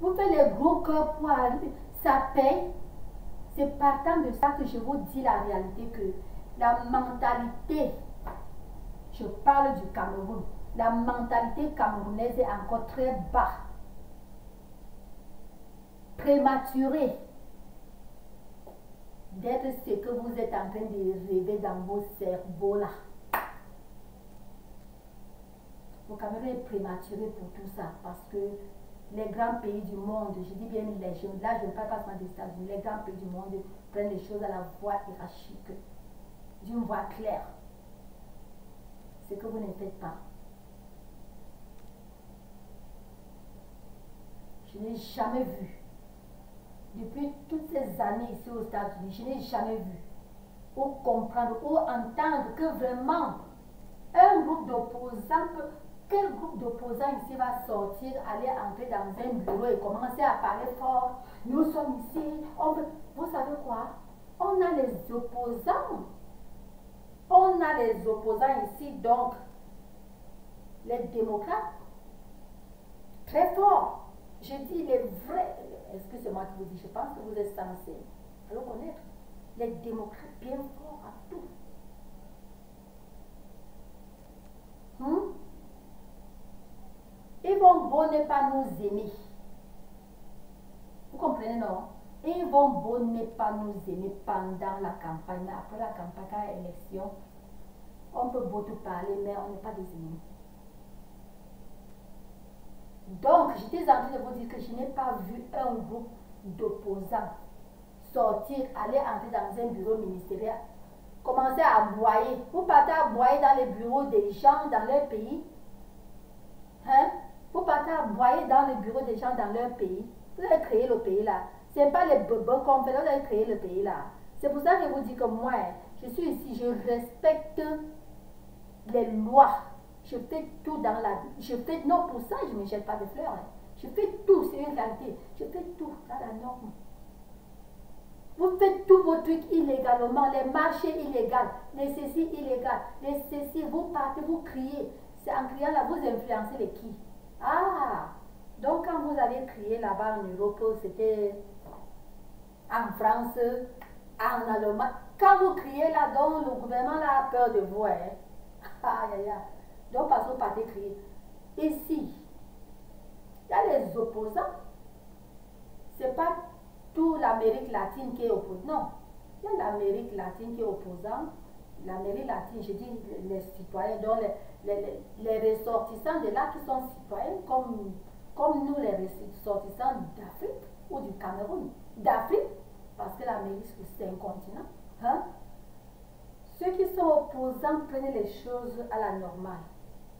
[SPEAKER 1] Vous faites les gros cœurs pour arriver. Ça paye. C'est partant de ça que je vous dis la réalité que la mentalité, je parle du Cameroun, la mentalité camerounaise est encore très bas. Prématurée d'être ce que vous êtes en train de rêver dans vos cerveaux là. Le Cameroun est prématuré pour tout ça parce que les grands pays du monde, je dis bien les jeunes, là je ne parle pas seulement des États-Unis, les grands pays du monde prennent les choses à la voie hiérarchique, d'une voie claire. Ce que vous ne faites pas. Je n'ai jamais vu, depuis toutes ces années ici aux États-Unis, je n'ai jamais vu ou comprendre ou entendre que vraiment un groupe d'opposants peut. Quel groupe d'opposants ici va sortir, aller entrer dans un bureau et commencer à parler fort? Nous sommes ici, vous savez quoi? On a les opposants. On a les opposants ici, donc les démocrates, très forts. Je dis les vrais, est-ce que c'est moi qui vous dis? Je pense que vous êtes censés le connaître. Les démocrates bien forts à tout. Ils vont beau ne pas nous aimer. Vous comprenez, non? Ils vont beau ne pas nous aimer pendant la campagne. Mais après la campagne, quand il y a élection, on peut beau tout parler, mais on n'est pas des ennemis. Donc, j'étais en train de vous dire que je n'ai pas vu un groupe d'opposants sortir, aller entrer dans un bureau ministériel, commencer à aboyer. Vous partez à aboyer dans les bureaux des gens dans leur pays. Hein? Vous partez à aboyer dans les bureaux des gens dans leur pays. Vous avez créé le pays là. Ce n'est pas les bobos qu'on fait, vous avez créé le pays là. C'est pour ça que je vous dis que moi, je suis ici, je respecte les lois. Je fais tout dans la vie. Je fais, non, pour ça, je ne me jette pas de fleurs. Hein. Je fais tout, c'est une réalité. Je fais tout dans la norme. Vous faites tous vos trucs illégalement, les marchés illégaux, les ceci illégal, les ceci, vous partez, vous criez. C'est en criant là, vous influencez les qui? Ah, donc quand vous avez crié là-bas en Europe, c'était en France, en Allemagne. Quand vous criez là, donc le gouvernement là a peur de vous. Hein. Aïe, aïe, aïe. Donc parce que vous partez crier. Ici, il y a les opposants. Ce n'est pas toute l'Amérique latine qui est opposante. Non, il y a l'Amérique latine qui est opposante. L'Amérique latine, je dis les citoyens, donc les ressortissants de là qui sont citoyens, comme nous les ressortissants d'Afrique ou du Cameroun. D'Afrique, parce que l'Amérique c'est un continent. Hein? Ceux qui sont opposants prennent les choses à la normale.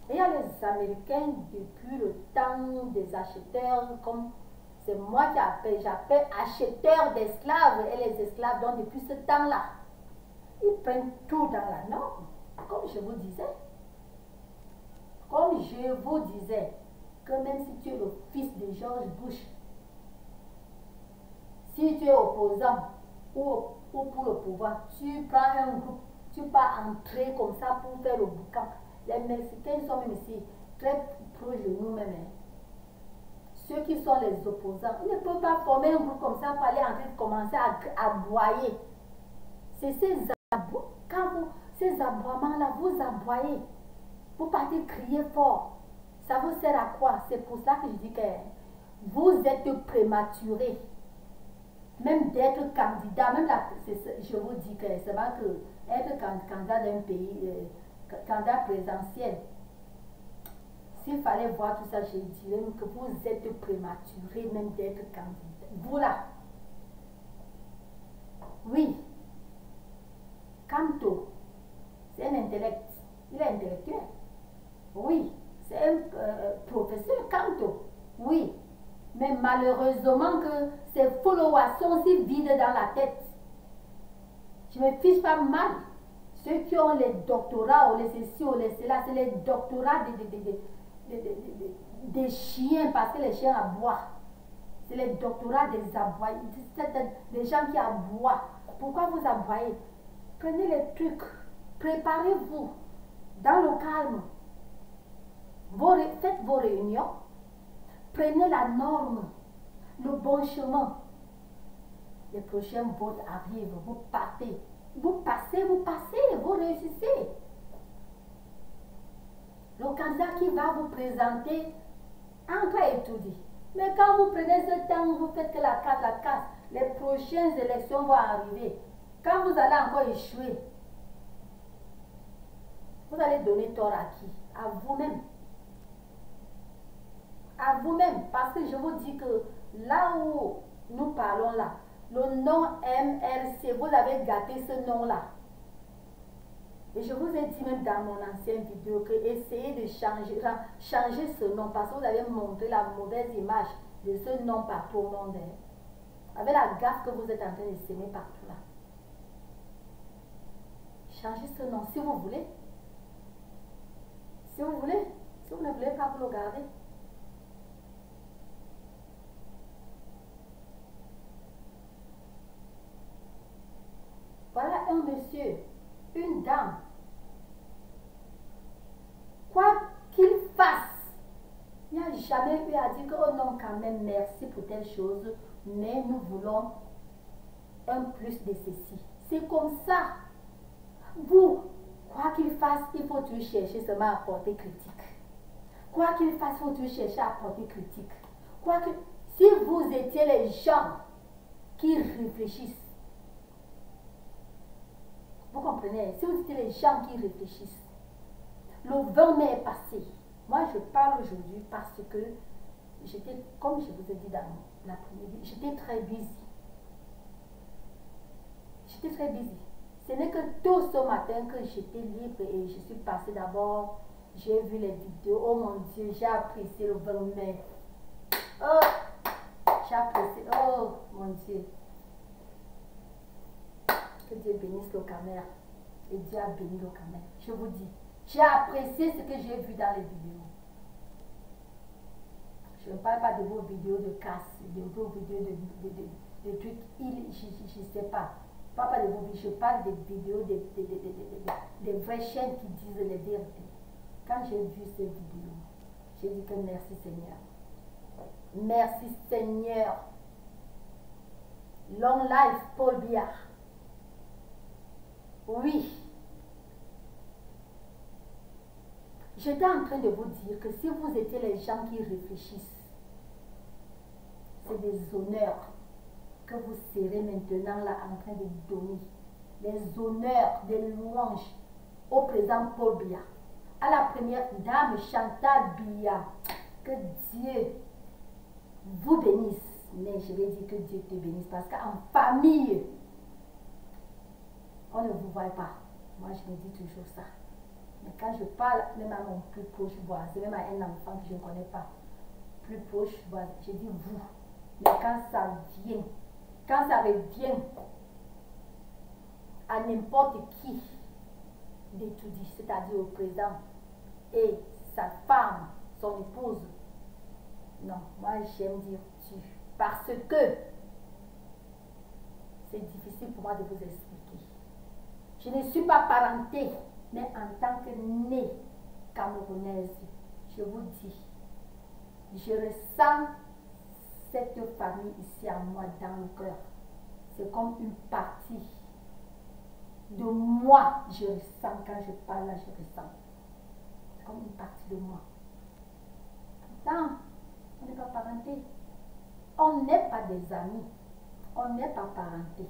[SPEAKER 1] Et il y a les Américains depuis le temps des acheteurs, comme c'est moi qui j'appelle acheteurs d'esclaves et les esclaves, donc depuis ce temps-là, ils prennent tout dans la norme, comme je vous disais. Comme je vous disais, que même si tu es le fils de George Bush, si tu es opposant ou pour le pouvoir, tu prends un groupe, tu vas entrer comme ça pour faire le boucan. Les Mexicains sont même ici très proches de nous-mêmes. Hein. Ceux qui sont les opposants, ils ne peuvent pas former un groupe comme ça pour aller entrer, commencer à aboyer. C'est ces aboiements-là, vous aboyez. Vous partez crier fort. Ça vous sert à quoi? C'est pour ça que je dis que vous êtes prématuré. Même d'être candidat, même là, je vous dis que c'est vrai que être candidat d'un pays, candidat présidentiel, s'il fallait voir tout ça, je dirais que vous êtes prématuré même d'être candidat. Vous là. Oui. Canto, c'est un intellect. Il est intellectuel. Oui. C'est un professeur Canto. Oui. Mais malheureusement que ces followers sont si vides dans la tête. Je me fiche pas mal. Ceux qui ont les doctorats ou les ceci ou les cela, c'est les doctorats des chiens parce que les chiens aboient. C'est les doctorats des aboyés, des gens qui aboient. Pourquoi vous aboyez? Prenez les trucs, préparez-vous dans le calme. Faites vos réunions. Prenez la norme, le bon chemin. Les prochains votes arrivent, vous partez. Vous passez, vous réussissez. Le candidat qui va vous présenter, encore étudié. Mais quand vous prenez ce temps, vous faites que la casse, les prochaines élections vont arriver. Quand vous allez encore échouer, vous allez donner tort à qui? À vous-même. À vous-même, parce que je vous dis que là où nous parlons là, le nom MRC, vous avez gâté ce nom-là. Et je vous ai dit même dans mon ancienne vidéo que essayez de changer ce nom parce que vous avez montré la mauvaise image de ce nom partout au monde. Avec la gaffe que vous êtes en train de s'aimer partout là. Changez ce nom si vous voulez. Si vous voulez. Si vous ne voulez pas, vous le gardez. Voilà un monsieur, une dame. Quoi qu'il fasse, il n'y a jamais eu à dire que, oh non, quand même, merci pour telle chose, mais nous voulons un plus de ceci. C'est comme ça. Vous, quoi qu'il fasse, il faut toujours chercher seulement à porter critique. Quoi qu'il fasse, il faut toujours chercher à porter critique. Si vous étiez les gens qui réfléchissent, vous comprenez? Si vous étiez les gens qui réfléchissent, le 20 mai est passé. Moi, je parle aujourd'hui parce que j'étais, comme je vous ai dit dans l'après-midi, j'étais très busy. J'étais très busy. Ce n'est que tôt ce matin que j'étais libre et je suis passée d'abord. J'ai vu les vidéos. Oh mon Dieu, j'ai apprécié le 20 mai. Oh, j'ai apprécié. Oh mon Dieu. Que Dieu bénisse le caméra. Et Dieu a béni le caméra. Je vous dis, j'ai apprécié ce que j'ai vu dans les vidéos. Je ne parle pas de vos vidéos de casse, de vos vidéos de trucs, je ne sais pas. Je ne parle pas de vos vidéos, je parle des vidéos des vraies chaînes qui disent les vérités. Quand j'ai vu ces vidéos, j'ai dit que merci Seigneur. Merci Seigneur. Long life, Paul Biya. Oui. J'étais en train de vous dire que si vous étiez les gens qui réfléchissent, c'est des honneurs que vous serez maintenant là en train de donner. Les honneurs, des louanges au président Paul Biya, à la première dame Chantal Biya. Que Dieu vous bénisse. Mais je vais dire que Dieu te bénisse parce qu'en famille, on ne vous voit pas. Moi, je me dis toujours ça. Mais quand je parle, même à mon plus proche voisin, même à un enfant que je ne connais pas, plus proche voisin, je dis vous. Mais quand ça vient, quand ça revient à n'importe qui d'étudier, c'est-à-dire au président et sa femme, son épouse, non, moi j'aime dire tu. Parce que c'est difficile pour moi de vous expliquer. Je ne suis pas parentée, mais en tant que née camerounaise, je vous dis, je ressens cette famille ici à moi dans le cœur. C'est comme une partie de moi, je ressens quand je parle là, je ressens. C'est comme une partie de moi. Pourtant, on n'est pas parenté. On n'est pas des amis. On n'est pas parenté.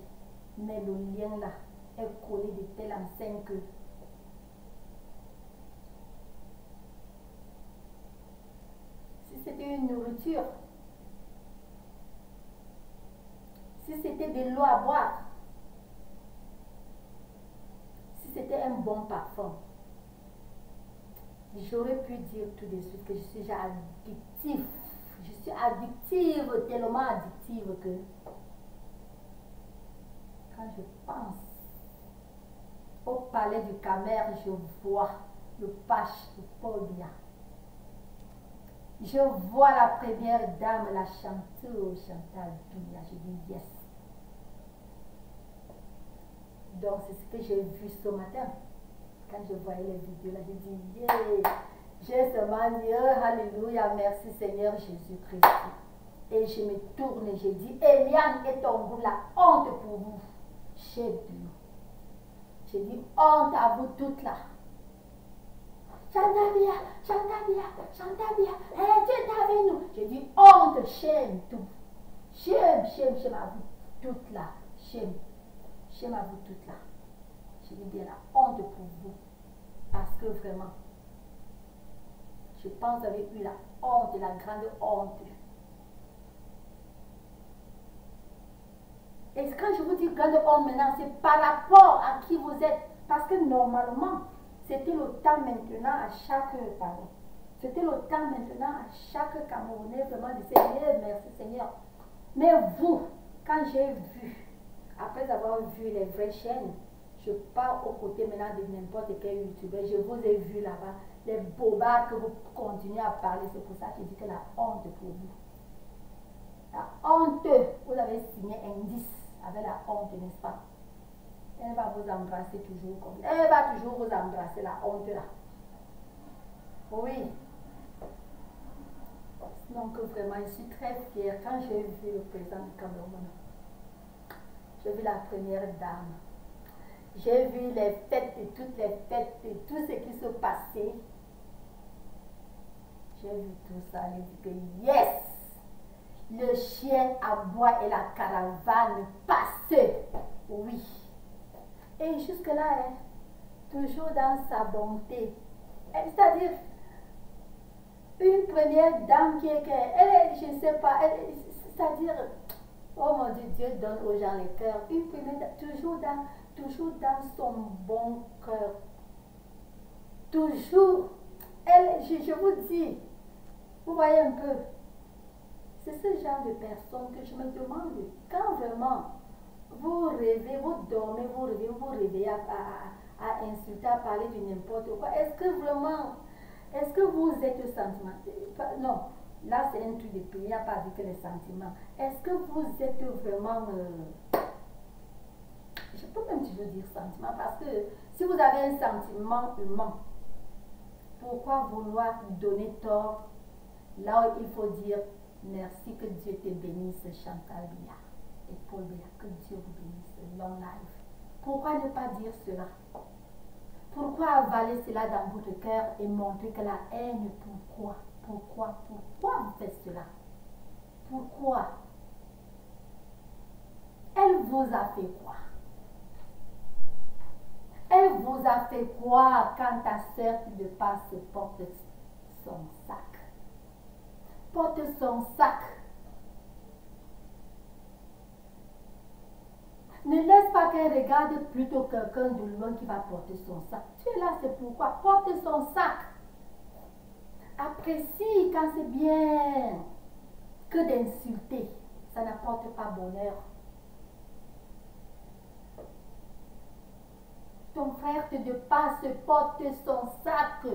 [SPEAKER 1] Mais le lien là est collé de telle enseigne que si c'était une nourriture, si c'était de l'eau à boire, si c'était un bon parfum, j'aurais pu dire tout de suite que je suis déjà addictive. Je suis addictive, tellement addictive que quand je pense au palais du Camer, je vois le pache de Paul Biya. Je vois la première dame, la chanteuse Chantal Biya. Je dis yes. Donc c'est ce que j'ai vu ce matin. Quand je voyais les vidéos là, j'ai dit yeah. J'ai seulement dit oh, alléluia, merci Seigneur Jésus-Christ. Et je me tourne et je dis Eliane et Tombou, la honte pour vous. Chef Dieu. J'ai dit honte à vous toutes là. Chantal Biya, Chantal Biya, Chantal Biya, hey, tu es avec nous. J'ai dit honte, shame, tout. Shame, shame, shame à vous toutes là. Shame, shame à vous toutes là. J'ai dit bien la honte pour vous. Parce que vraiment, je pense que vous avez eu la honte, la grande honte. Et quand je vous dis grande honte maintenant, c'est par rapport à qui vous êtes. Parce que normalement, c'était le temps maintenant à chaque pardon. C'était le temps maintenant à chaque Camerounais vraiment de se dire merci Seigneur. Mais vous, quand j'ai vu, après avoir vu les vraies chaînes, je pars aux côtés maintenant de n'importe quel youtubeur. Je vous ai vu là-bas, les bobards que vous continuez à parler. C'est pour ça que je dis que la honte pour vous. La honte, vous avez signé indice avec la honte, n'est-ce pas? Elle va vous embrasser toujours comme ça. Elle va toujours vous embrasser, la honte là. Oui. Donc vraiment, je suis très fière. Quand j'ai vu le président du Cameroun, j'ai vu la première dame. J'ai vu les fêtes et toutes les fêtes et tout ce qui se passait. J'ai vu tout ça. J'ai dit que yes! Le chien aboie et la caravane passe. Oui. Et jusque-là, hein, toujours dans sa bonté. C'est-à-dire, une première dame qui est, elle, je ne sais pas, c'est-à-dire, oh mon Dieu, Dieu donne aux gens les cœurs. Une première dame, toujours dans son bon cœur. Toujours, elle, je vous dis, vous voyez un peu, c'est ce genre de personne que je me demande, quand vraiment, vous rêvez, vous dormez, vous rêvez, vous réveillez à insulter, à parler de n'importe quoi. Est-ce que vraiment, est-ce que vous êtes sentimental? Non, là c'est un truc de pays, il n'y a pas dit que les sentiments. Est-ce que vous êtes vraiment, je peux même toujours dire sentiment, parce que si vous avez un sentiment humain, pourquoi vouloir donner tort là où il faut dire merci, que Dieu te bénisse, Chantal Biya et Paul Biya, que Dieu vous bénisse, long life. Pourquoi ne pas dire cela? Pourquoi avaler cela dans votre cœur et montrer que la haine, pourquoi vous faites cela? Pourquoi? Elle vous a fait quoi? Elle vous a fait quoi quand ta soeur qui ne passe porte son sac? Porte son sac. Ne laisse pas qu'elle regarde plutôt quelqu'un de loin qui va porter son sac. Tu es là, c'est pourquoi. Porte son sac. Apprécie quand c'est bien que d'insulter. Ça n'apporte pas bonheur. Ton frère te dépasse, porte son sac.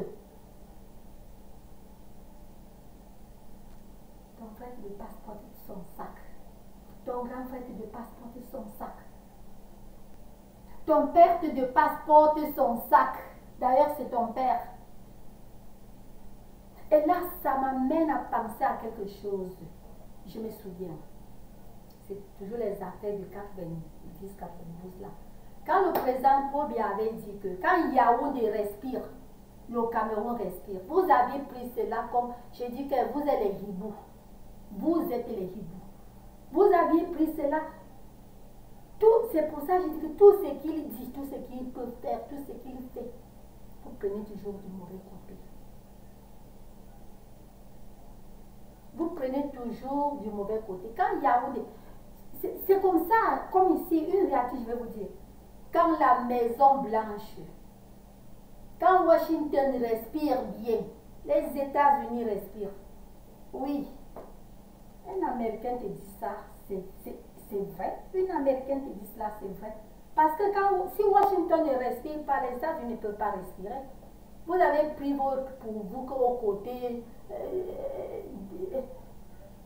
[SPEAKER 1] Ton frère te dépasse, porte son sac. Ton grand frère te dépasse, porte son sac. Ton père te dépasse, porte son sac. D'ailleurs, c'est ton père. Et là, ça m'amène à penser à quelque chose. Je me souviens. C'est toujours les affaires du 90-92 là. Quand le président Paul Biya avait dit que quand Yaoundé respire, le Cameroun respire. Vous avez pris cela comme, j'ai dit que vous êtes les hiboux. Vous êtes les hiboux. Vous aviez pris cela. C'est pour ça que j'ai dit que tout ce qu'il dit, tout ce qu'il peut faire, tout ce qu'il fait, vous prenez toujours du mauvais côté. Vous prenez toujours du mauvais côté. Quand Yaoundé, c'est comme ça, comme ici, une réalité, je vais vous dire. Quand la Maison Blanche, quand Washington respire bien, les États-Unis respirent. Oui, un Américain te dit ça, c'est vrai. Une Américaine te dit cela, c'est vrai. Parce que si Washington ne respire pas, les États-Unis ne peuvent pas respirer. Vous avez pris votre pour vous qu'au côté,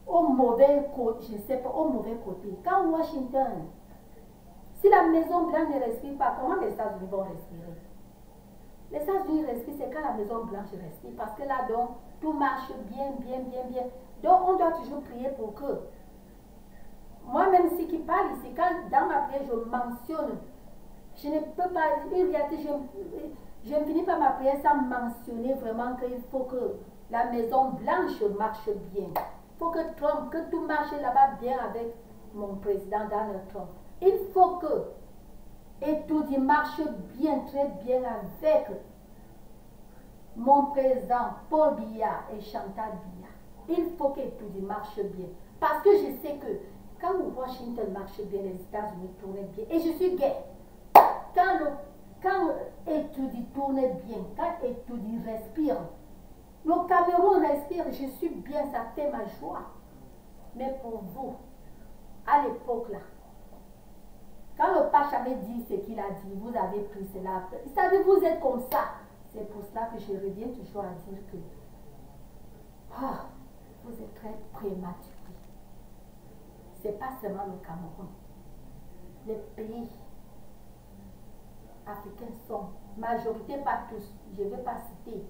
[SPEAKER 1] au mauvais côté, je ne sais pas, au mauvais côté. Quand Washington, si la Maison Blanche ne respire pas, comment les États-Unis vont respirer? Les États-Unis respirent, c'est quand la Maison Blanche respire. Parce que là, donc, tout marche bien. Donc, on doit toujours prier pour que. Moi-même, ce qui parle ici, quand dans ma prière, je mentionne, je ne peux pas, une réalité, je ne finis pas ma prière sans mentionner vraiment qu'il faut que la Maison Blanche marche bien. Il faut que tout marche là-bas bien avec mon président Donald Trump. Il faut que Etoudi marche bien, très bien avec mon président Paul Biya et Chantal Biya. Il faut qu'Etoudi marche bien. Parce que je sais que quand Washington marche bien, les États-Unis tournent bien. Et je suis gay. Quand Etoudi tourne bien, quand Etoudi respire, le Cameroun respire, je suis bien, ça fait ma joie. Mais pour vous, à l'époque là, quand le Pache avait dit ce qu'il a dit, vous avez pris cela. C'est-à-dire vous êtes comme ça. C'est pour cela que je reviens toujours à dire que vous êtes très prématuré. Ce n'est pas seulement le Cameroun. Les pays africains sont, majorité pas tous, je ne vais pas citer.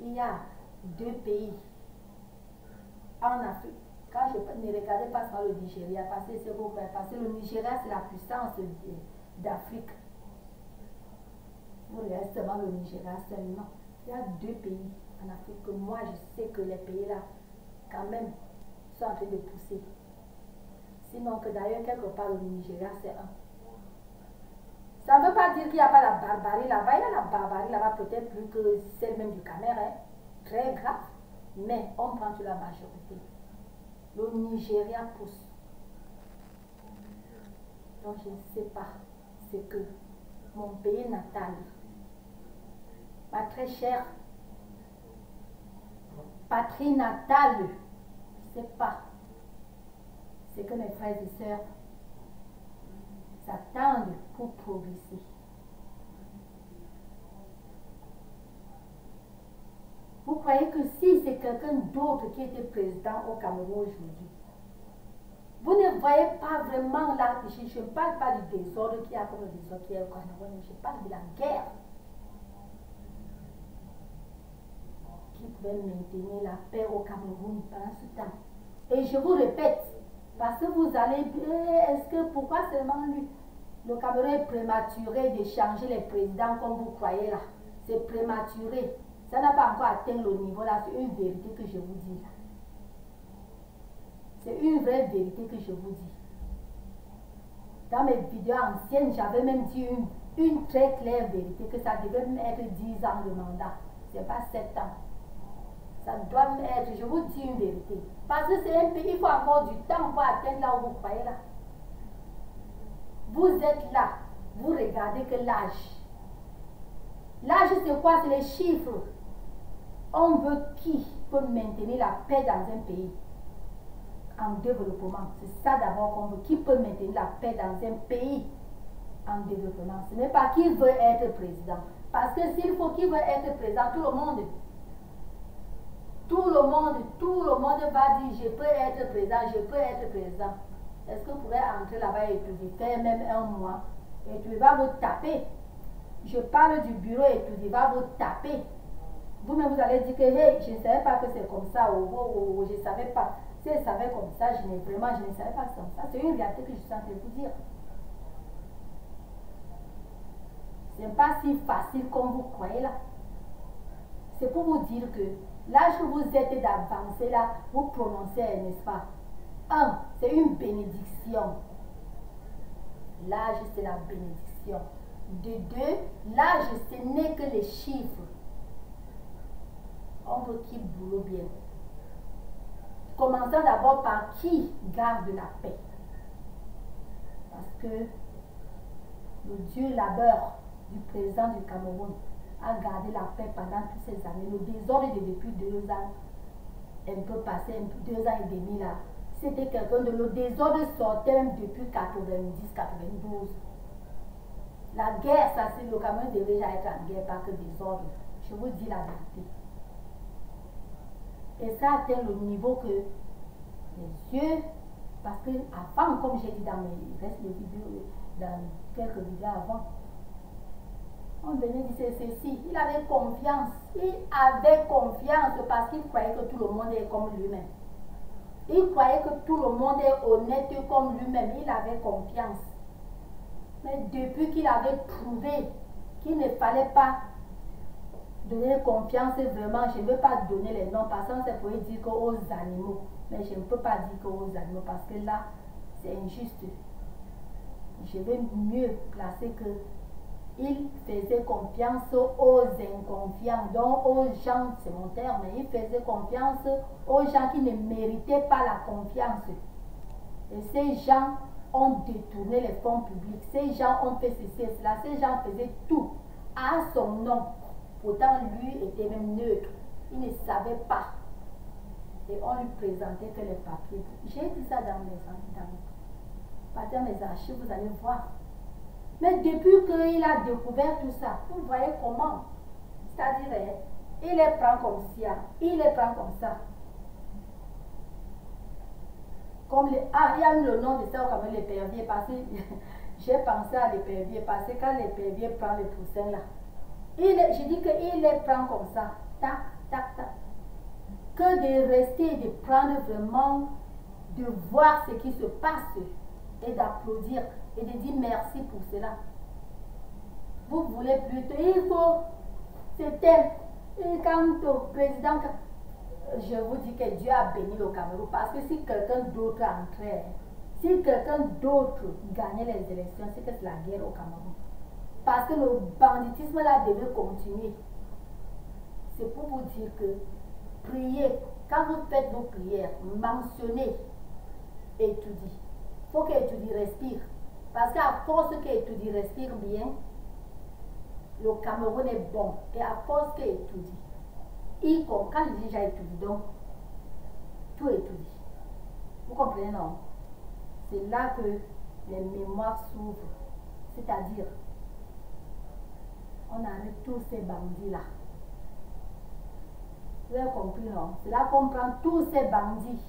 [SPEAKER 1] Il y a 2 pays en Afrique. Quand je ne regardais pas seulement le Nigeria, parce que le Nigeria c'est la puissance d'Afrique. Vous regardez seulement le Nigeria seulement. Il y a 2 pays en Afrique que moi je sais que les pays là, quand même, sont en train de pousser. Sinon que d'ailleurs quelque part le Nigeria c'est un. Ça ne veut pas dire qu'il n'y a pas la barbarie là-bas. Il y a la barbarie là-bas peut-être plus que celle même du Cameroun. Très grave. Mais on prend sur la majorité. Le Nigeria pousse. Donc je ne sais pas. C'est que mon pays natal, ma très chère patrie natale, je ne sais pas. C'est que mes frères et sœurs s'attendent pour progresser. Vous croyez que si c'est quelqu'un d'autre qui était président au Cameroun aujourd'hui, vous ne voyez pas vraiment là, je ne parle pas du désordre qu'il y a comme le désordre qu'il y a au Cameroun, je parle de la guerre qui pouvait maintenir la paix au Cameroun pendant ce temps. Et je vous répète, parce que vous allez, est-ce que pourquoi seulement lui, le Cameroun est prématuré de changer les présidents comme vous croyez là? c'est prématuré. Ça n'a pas encore atteint le niveau là, c'est une vérité que je vous dis là. C'est une vraie vérité que je vous dis. Dans mes vidéos anciennes, j'avais même dit une très claire vérité, que ça devait même être 10 ans de mandat. Ce n'est pas 7 ans. Ça doit même être, je vous dis une vérité. Parce que c'est un pays, il faut avoir du temps pour atteindre là où vous croyez là. Vous êtes là, vous regardez que l'âge. L'âge c'est quoi? C'est les chiffres. On veut qui peut maintenir la paix dans un pays en développement? C'est ça d'abord qu'on veut. Qui peut maintenir la paix dans un pays en développement? Ce n'est pas qui veut être président. Parce que s'il faut qui veut être président, tout le monde va dire je peux être président, je peux être président. Est-ce que vous pourrez entrer là-bas et étudier, faire même un mois, et tu vas vous taper? Je parle du bureau et tu vas vous taper. Vous-même, vous allez dire que hey, je ne savais pas que c'est comme ça, ou je ne savais pas. Si je savais comme ça, je ne savais pas comme ça. C'est une réalité que je suis en train de vous dire. Ce n'est pas si facile comme vous croyez là. C'est pour vous dire que l'âge que vous êtes d'avancer là, vous prononcez, n'est-ce pas? 1, c'est une bénédiction. L'âge, c'est la bénédiction. De 2, l'âge, ce n'est que les chiffres. On veut qui boulot bien. Commençons d'abord par qui garde la paix. Parce que le Dieu labeur du président du Cameroun a gardé la paix pendant toutes ces années. Le désordre de depuis 2 ans, un peu passé, 2 ans et demi là, c'était quelqu'un de le désordre sortait même depuis 90-92. La guerre, ça c'est le Cameroun devait déjà être en guerre, pas que désordre. Je vous dis la vérité. Et ça atteint le niveau que les yeux, parce que avant, comme j'ai dit dans mes restes de vidéos, dans quelques vidéos avant, on venait dire ceci, il avait confiance parce qu'il croyait que tout le monde est comme lui-même. Il croyait que tout le monde est honnête comme lui-même, il avait confiance. Mais depuis qu'il avait trouvé qu'il ne fallait pas donner confiance vraiment, je ne veux pas donner les noms parce que ça pourrait dire qu'aux animaux, mais je ne peux pas dire qu'aux animaux parce que là, c'est injuste. Je vais mieux placer que il faisait confiance aux inconfiants, donc aux gens, c'est mon terme, mais il faisait confiance aux gens qui ne méritaient pas la confiance. Et ces gens ont détourné les fonds publics, ces gens ont fait ceci et cela, ces gens faisaient tout à son nom. Pourtant, lui était même neutre, il ne savait pas. Et on lui présentait que les papiers. J'ai dit ça dans mes archives, vous allez voir. Mais depuis qu'il a découvert tout ça, vous voyez comment, c'est-à-dire, il les prend comme ça, il les prend comme ça. Comme il y a eu le nom de ça comme l'épervier, parce que j'ai pensé à l'épervier, parce que quand l'épervier prend le poussin là, je dis qu'il les prend comme ça, tac, tac, tac. Que de rester, de prendre vraiment, de voir ce qui se passe et d'applaudir et de dire merci pour cela. Vous voulez plutôt, il faut, c'est tel, et quand le président, je vous dis que Dieu a béni le Cameroun, parce que si quelqu'un d'autre entrait, si quelqu'un d'autre gagnait les élections, c'est que c'est la guerre au Cameroun. Parce que le banditisme là devait continuer. C'est pour vous dire que priez, quand vous faites vos prières, mentionnez étudie. Il faut qu'étudie respire. Parce qu'à force qu'étudie respire bien, le Cameroun est bon. Et à force qu'étudie, quand je dis déjà étudie, donc tout étudie. Vous comprenez, non? C'est là que les mémoires s'ouvrent. C'est-à-dire, on arrête tous ces bandits-là. Vous avez compris, non? C'est là qu'on prend tous ces bandits.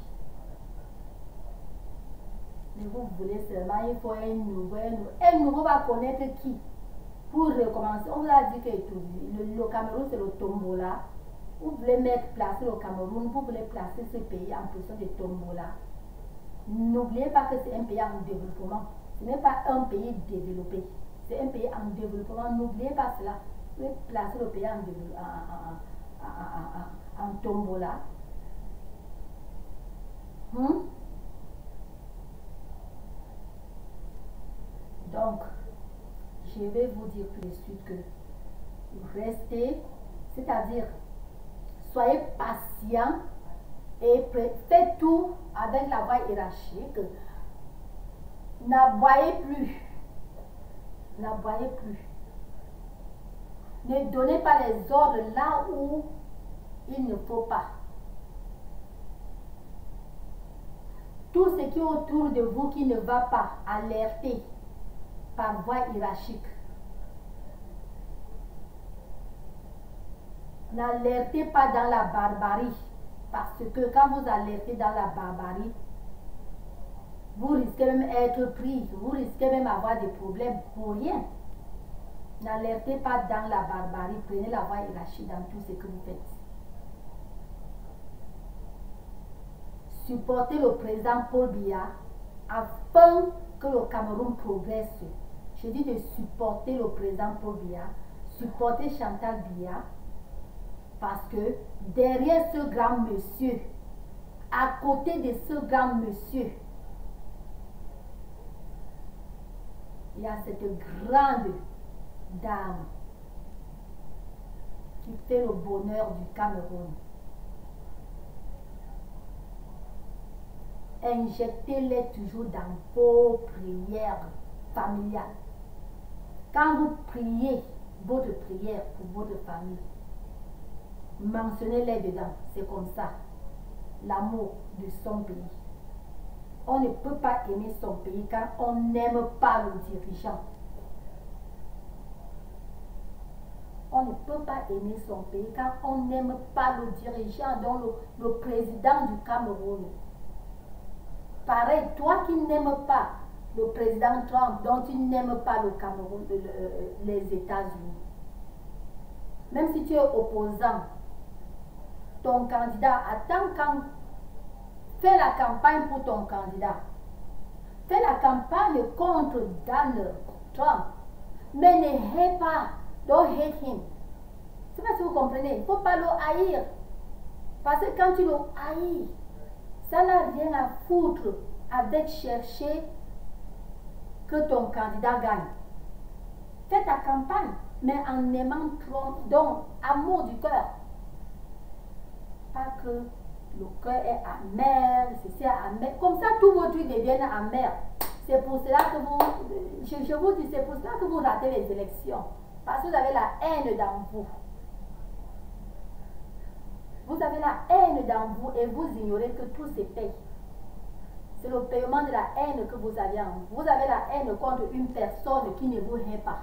[SPEAKER 1] Mais vous voulez seulement, il faut un nouveau va connaître qui? Pour recommencer, on vous a dit que le Cameroun c'est le tombola. Vous voulez placer le Cameroun, vous voulez placer ce pays en position de tombola. N'oubliez pas que c'est un pays en développement. Ce n'est pas un pays développé. C'est un pays en développement. N'oubliez pas cela. Vous pouvez placer le pays en tombola. Donc, je vais vous dire tout de suite que restez, c'est-à-dire soyez patient et faites tout avec la voie hiérarchique. N'aboyez plus. N'aboyez plus. Ne donnez pas les ordres là où il ne faut pas. Tout ce qui est autour de vous qui ne va pas, alertez par voie hiérarchique. N'alertez pas dans la barbarie, parce que quand vous alertez dans la barbarie, vous risquez même d'être pris, vous risquez même d'avoir des problèmes pour rien. N'alertez pas dans la barbarie, prenez la voie hiérarchique dans tout ce que vous faites. Supportez le président Paul Biya afin que le Cameroun progresse. Je dis de supporter le président Paul Biya, supporter Chantal Biya, parce que derrière ce grand monsieur, à côté de ce grand monsieur, il y a cette grande dame qui fait le bonheur du Cameroun. Injectez-les toujours dans vos prières familiales. Quand vous priez votre prière pour votre famille, mentionnez-les dedans. C'est comme ça. L'amour de son pays. On ne peut pas aimer son pays quand on n'aime pas le dirigeant. On ne peut pas aimer son pays quand on n'aime pas le dirigeant, donc le président du Cameroun. Pareil, toi qui n'aimes pas le président Trump, donc tu n'aimes pas le Cameroun, les États-Unis. Même si tu es opposant, ton candidat, attends quand fais la campagne pour ton candidat. Fais la campagne contre Donald Trump. Mais ne hate pas. Don't hate him. Je ne sais pas si vous comprenez. Il ne faut pas le haïr. Parce que quand tu le haïs, ça n'a rien à foutre avec chercher que ton candidat gagne. Fais ta campagne, mais en aimant Trump. Donc, amour du cœur. Pas que le cœur est amer, c'est amer. Comme ça, tous vos trucs deviennent amers. C'est pour cela que vous, je vous dis, c'est pour cela que vous ratez les élections. Parce que vous avez la haine dans vous. Vous avez la haine dans vous et vous ignorez que tout se paye. C'est le paiement de la haine que vous avez en vous. Vous avez la haine contre une personne qui ne vous hait pas.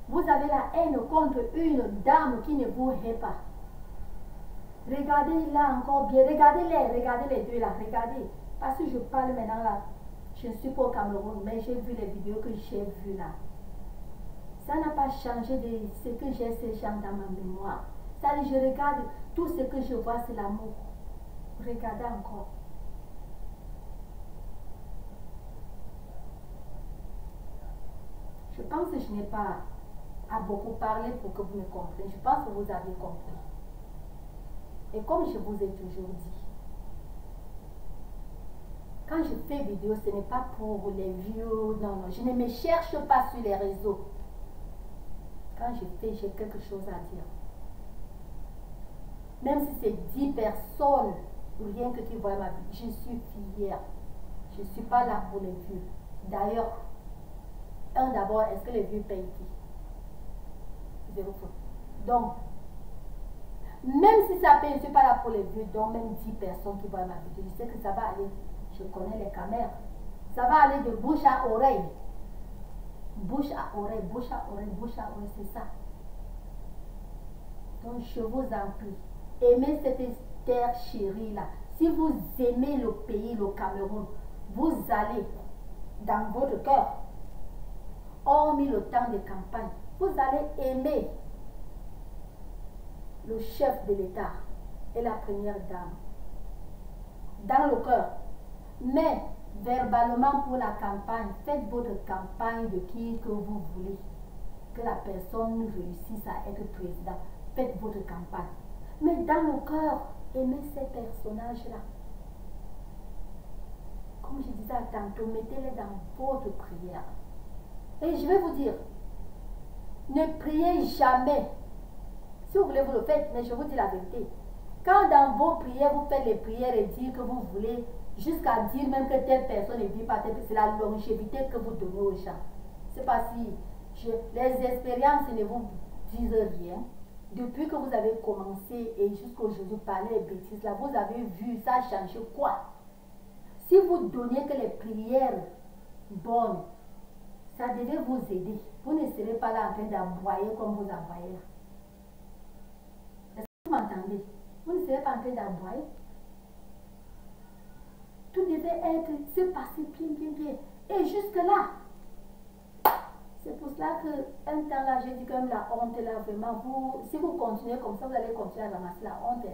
[SPEAKER 1] Vous avez la haine contre une dame qui ne vous hait pas. Regardez là encore bien, regardez les deux là, regardez. Parce que je parle maintenant là, je ne suis pas au Cameroun, mais j'ai vu les vidéos que j'ai vues là. Ça n'a pas changé de ce que j'ai ces gens dans ma mémoire. Ça, je regarde, tout ce que je vois c'est l'amour. Regardez encore. Je pense que je n'ai pas à beaucoup parler pour que vous me compreniez. Je pense que vous avez compris. Et comme je vous ai toujours dit, quand je fais vidéo, ce n'est pas pour les views, non, non, je ne me cherche pas sur les réseaux. Quand je fais, j'ai quelque chose à dire. Même si c'est 10 personnes, rien que qui voient ma vie, je suis fière. Je ne suis pas là pour les vues. D'ailleurs, d'abord, est-ce que les vues payent qui? Zéro fois. Donc, même si ça paye, je ne suis pas là pour les vues, donc même 10 personnes qui voient ma vidéo, je sais que ça va aller, je connais les caméras, ça va aller de bouche à oreille. Bouche à oreille, bouche à oreille, bouche à oreille, c'est ça. Donc je vous en prie, aimez cette terre chérie là. Si vous aimez le pays, le Cameroun, vous allez dans votre cœur, hormis le temps de campagne, vous allez aimer le chef de l'État et la première dame. Dans le cœur. Mais verbalement pour la campagne, faites votre campagne de qui que vous voulez. que la personne réussisse à être président. Faites votre campagne. Mais dans le cœur, aimez ces personnages-là. Comme je disais tantôt, mettez-les dans votre prière. Et je vais vous dire, ne priez jamais. Si vous voulez, vous le faites, mais je vous dis la vérité. Quand dans vos prières, vous faites les prières et dire que vous voulez, jusqu'à dire même que telle personne ne vit pas, c'est la longévité que vous donnez aux gens. Je ne sais pas si les expériences ne vous disent rien. Depuis que vous avez commencé et jusqu'aujourd'hui parler les bêtises, là, vous avez vu ça changer quoi? Si vous donniez que les prières bonnes, ça devait vous aider. Vous ne serez pas là en train d'aboyer comme vous aboyez là. Est-ce que vous m'entendez? Vous ne serez pas en train d'aboyer. Tout devait se passer bien. Et jusque là, c'est pour cela qu'un temps là, j'ai dit comme la honte là, vraiment, si vous continuez comme ça, vous allez continuer à ramasser la honte.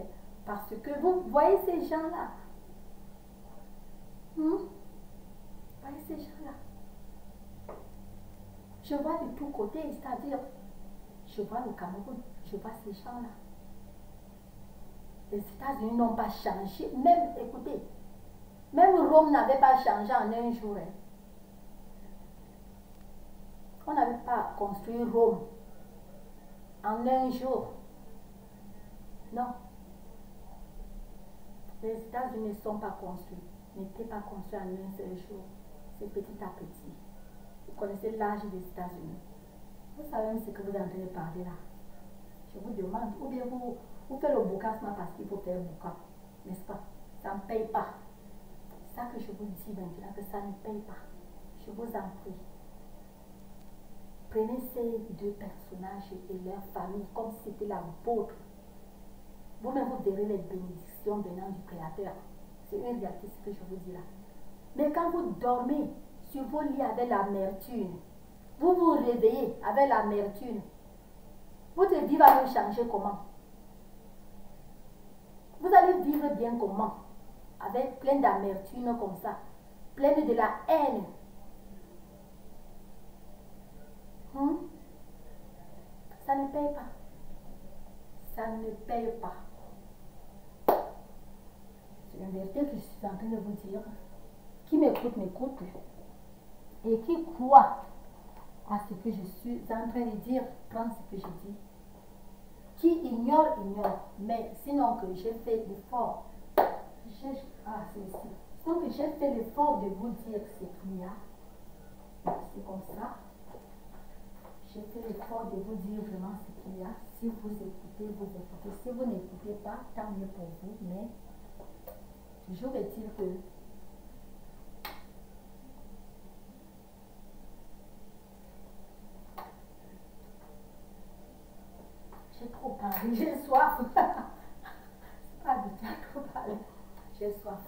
[SPEAKER 1] Parce que vous voyez ces gens-là. Voyez ces gens-là. Je vois de tous côtés, c'est-à-dire, je vois le Cameroun, je vois ces gens-là. Les États-Unis n'ont pas changé. Même, écoutez, même Rome n'avait pas changé en un jour. On n'avait pas construit Rome en un jour. Non. Les États-Unis ne sont pas construits. N'étaient pas construits en un seul jour. C'est petit à petit. Vous connaissez l'âge des États-Unis. Vous savez même ce que vous êtes en train de parler là. Je vous demande, ou bien vous faites le boucassement parce qu'il faut faire le boucan. N'est-ce pas? Ça ne paye pas. C'est ça que je vous dis maintenant, que ça ne paye pas. Je vous en prie. Prenez ces deux personnages et leur famille comme si c'était la vôtre. Vous-même, vous verrez les bénédictions venant du Créateur. C'est une réalité, ce que je vous dis là. Mais quand vous dormez sur vos lits avec l'amertume, vous vous réveillez avec l'amertume, votre vie va vous changer comment? Vous allez vivre bien comment? Avec plein d'amertume comme ça, pleine de la haine. Ça ne paye pas. Ça ne paye pas. C'est une vérité que je suis en train de vous dire. Qui m'écoute, m'écoute. Et qui croit à ce que je suis en train de dire, prend ce que je dis. Qui ignore, ignore. Mais sinon que j'ai fait l'effort. C'est ici. Sinon que j'ai fait l'effort de vous dire ce qu'il y a. C'est comme ça. J'ai fait l'effort de vous dire vraiment ce qu'il y a. Si vous écoutez, vous écoutez. Si vous n'écoutez pas, tant mieux pour vous. Mais toujours est-il que j'ai trop parlé, j'ai soif. C'est pas du tout trop parlé. J'ai soif.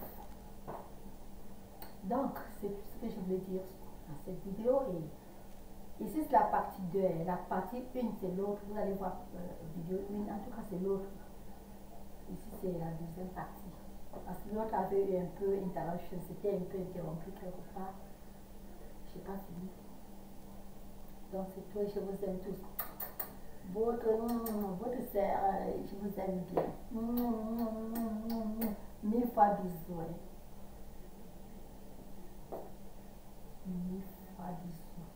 [SPEAKER 1] Donc, c'est tout ce que je voulais dire dans cette vidéo. Et ici, c'est la partie 2. La partie 1, c'est l'autre. Vous allez voir vidéo 1. En tout cas, c'est l'autre. Ici, c'est la deuxième partie. Parce que l'autre avait eu un peu interruption. C'était un peu interrompu quelque part. Je n'ai pas fini. Donc, c'est tout. Je vous aime tous. Votre sœur, je vous aime bien. 1000 fois bisous. 1000 fois bisous.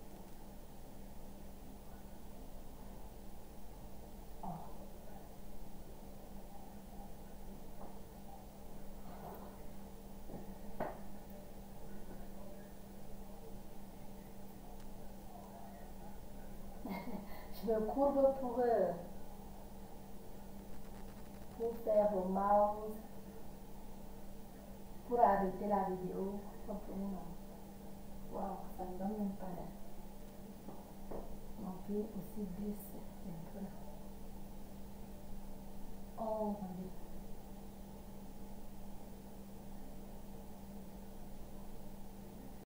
[SPEAKER 1] Oh. Je me courbe pour faire au mouse, pour arrêter la vidéo. Wow, ça ne donne même pas l'air. Mon pied aussi glisse un peu. Oh mon Dieu.